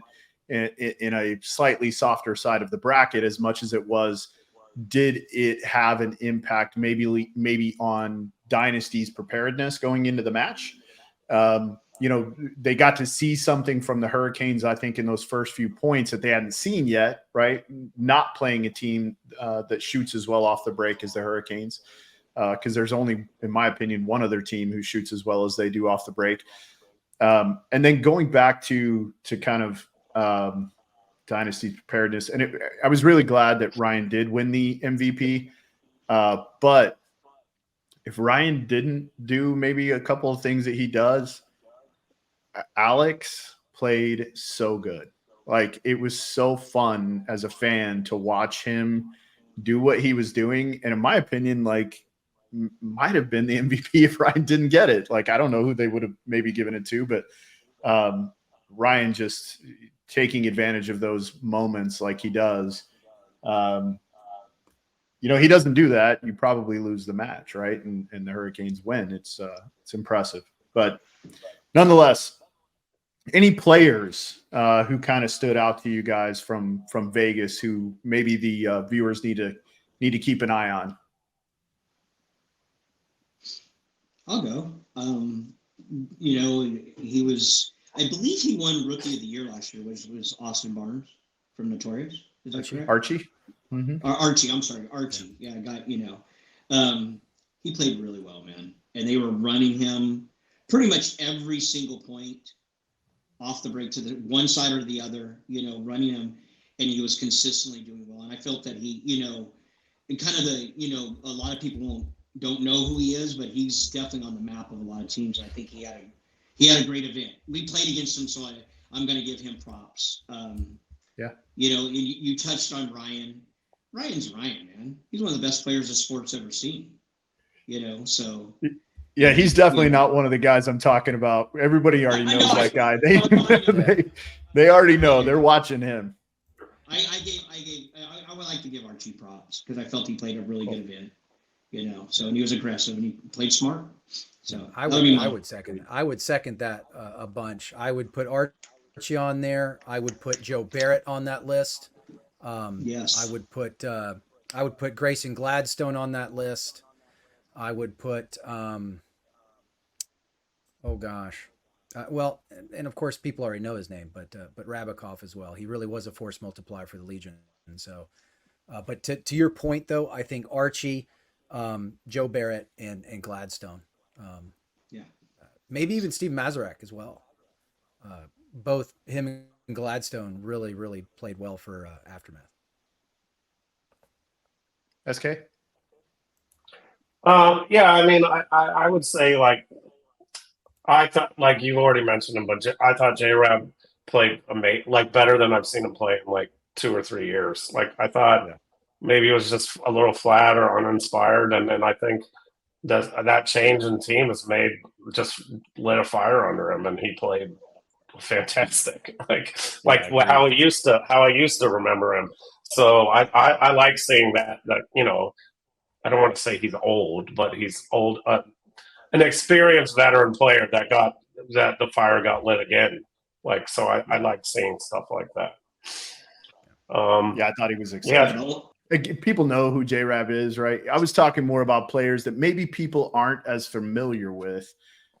in a slightly softer side of the bracket, as much as it was, did it have an impact maybe on Dynasty's preparedness going into the match? You know, they got to see something from the Hurricanes, I think, in those first few points that they hadn't seen yet, right? Not playing a team that shoots as well off the break as the Hurricanes, because there's only, in my opinion, one other team who shoots as well as they do off the break. And then going back to kind of Dynasty preparedness, and I was really glad that Ryan did win the MVP. But if Ryan didn't do maybe a couple of things that he does, Alex played so good. Like, it was so fun as a fan to watch him do what he was doing. And in my opinion, like, might have been the MVP if Ryan didn't get it. Like, I don't know who they would have maybe given it to, but Ryan just taking advantage of those moments like he does. You know, he doesn't do that, you probably lose the match, right? And the Hurricanes win. It's impressive. But nonetheless, any players who kind of stood out to you guys from Vegas who maybe the viewers need to keep an eye on? I'll go. You know, I believe he won Rookie of the Year last year, which was Austin Barnes from Notorious. Is that correct? Archie? Mm-hmm. Archie, I'm sorry. Archie. Yeah, I got, you know. He played really well, man. And they were running him pretty much every single point off the break to the one side or the other, you know, running him. And he was consistently doing well. And I felt that he, you know, and kind of the, you know, a lot of people don't know who he is, but he's definitely on the map of a lot of teams. I think he had a great event. We played against him, so I'm going to give him props. Yeah. You know, you touched on Ryan. Ryan's Ryan, man. He's one of the best players the sport's ever seen. You know, so. Yeah, he's definitely not one of the guys I'm talking about. Everybody already knows that guy. They already know. They're watching him. I would like to give Archie props because I felt he played a really good event. You know, so, and he was aggressive and he played smart. So I would second that a bunch. I would put Archie on there. I would put Joe Barrett on that list. Yes. I would put Grayson Gladstone on that list. I would put well, and of course people already know his name, but Rabikoff as well. He really was a force multiplier for the Legion. And so, but to your point though, I think Archie, Joe Barrett and Gladstone. Maybe even Steve Mazarak as well. Both him and Gladstone really, really played well for Aftermath. SK? Yeah, I mean, I would say, like, I thought, like you already mentioned him, but I thought J-Rab played like better than I've seen him play in like 2 or 3 years. Like, I thought maybe it was just a little flat or uninspired, and then I think that change in team has just lit a fire under him, and he played fantastic. How I used to remember him. So I like seeing that you know, I don't want to say he's old, but he's old, an experienced veteran player that the fire got lit again. Like, so I like seeing stuff like that. I thought he was exciting. Yeah. People know who J-Rab is, right? I was talking more about players that maybe people aren't as familiar with.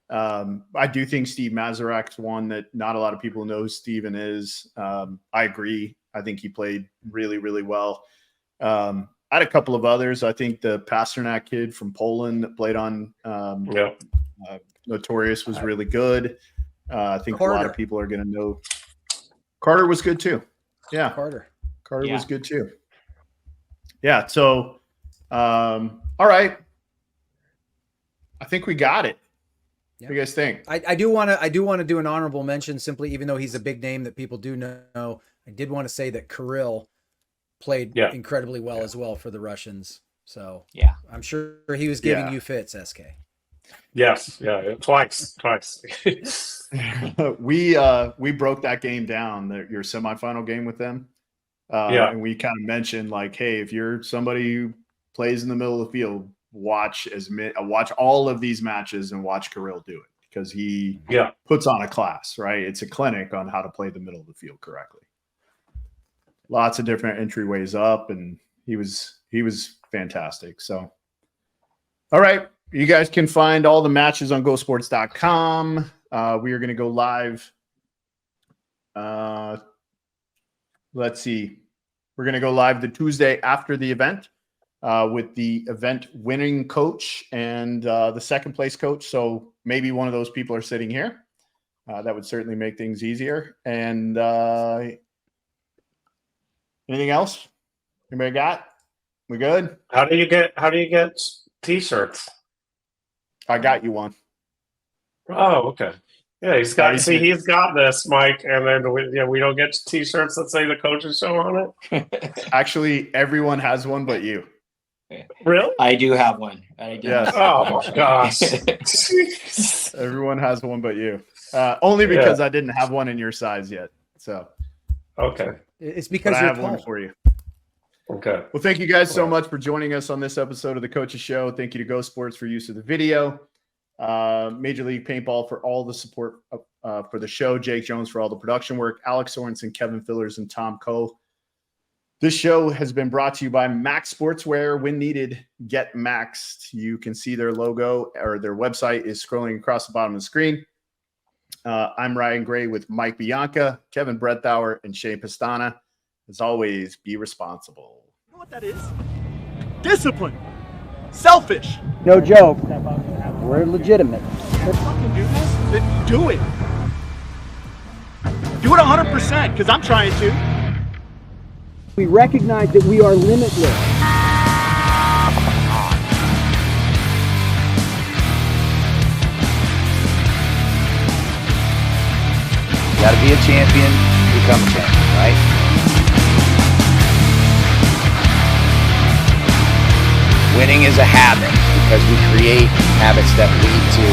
I do think Steve Mazarak's one that not a lot of people know who Steven is. I agree. I think he played really, really well. I had a couple of others. I think the Pasternak kid from Poland that played on Notorious was really good. I think Carter. A lot of people are going to know. Carter was good too. Yeah. Carter was good too. Yeah. So, all right. I think we got it. What do you guys think? I do want to do an honorable mention, simply, even though he's a big name that people do know. I did want to say that Kirill played incredibly well as well for the Russians. So I'm sure he was giving you fits, SK. Yes. Yeah. Twice. We broke that game down, your semifinal game with them. And we kind of mentioned, like, hey, if you're somebody who plays in the middle of the field, watch watch all of these matches and watch Kirill do it, because he puts on a class, right? It's a clinic on how to play the middle of the field correctly. Lots of different entryways up, and he was fantastic. So, all right, you guys can find all the matches on GoSports.com. We are going to go live. Let's see. We're going to go live the Tuesday after the event with the event winning coach and the second place coach. So maybe one of those people are sitting here. That would certainly make things easier. And anything else? Anybody got? We good? How do you get t-shirts? I got you one. Oh, okay. Yeah, he's got this, Mike, and then we don't get t-shirts that say the coach's show on it. Actually, everyone has one but you. Really? I do have one. I do. Yes. Oh my gosh. Everyone has one but you. Only because I didn't have one in your size yet. So okay. It's because I you're have tall. one for you. Okay. Well, thank you guys so much for joining us on this episode of the Coaches Show. Thank you to Go Sports for use of the video. Major League Paintball for all the support for the show. Jake Jones for all the production work. Alex Sorensen, Kevin Fillers, and Tom Coe. This show has been brought to you by Max Sportswear. When needed, get maxed. You can see their logo, or their website is scrolling across the bottom of the screen. I'm Ryan Gray with Mike Bianca, Kevin Bretthauer, and Shane Pestana. As always, be responsible. You know what that is? Discipline. Selfish. No joke. We're legitimate. Let's fucking do this. Then do it. Do it 100%, because I'm trying to. We recognize that we are limitless. You got to be a champion to become a champion, right? Winning is a habit because we create habits that lead to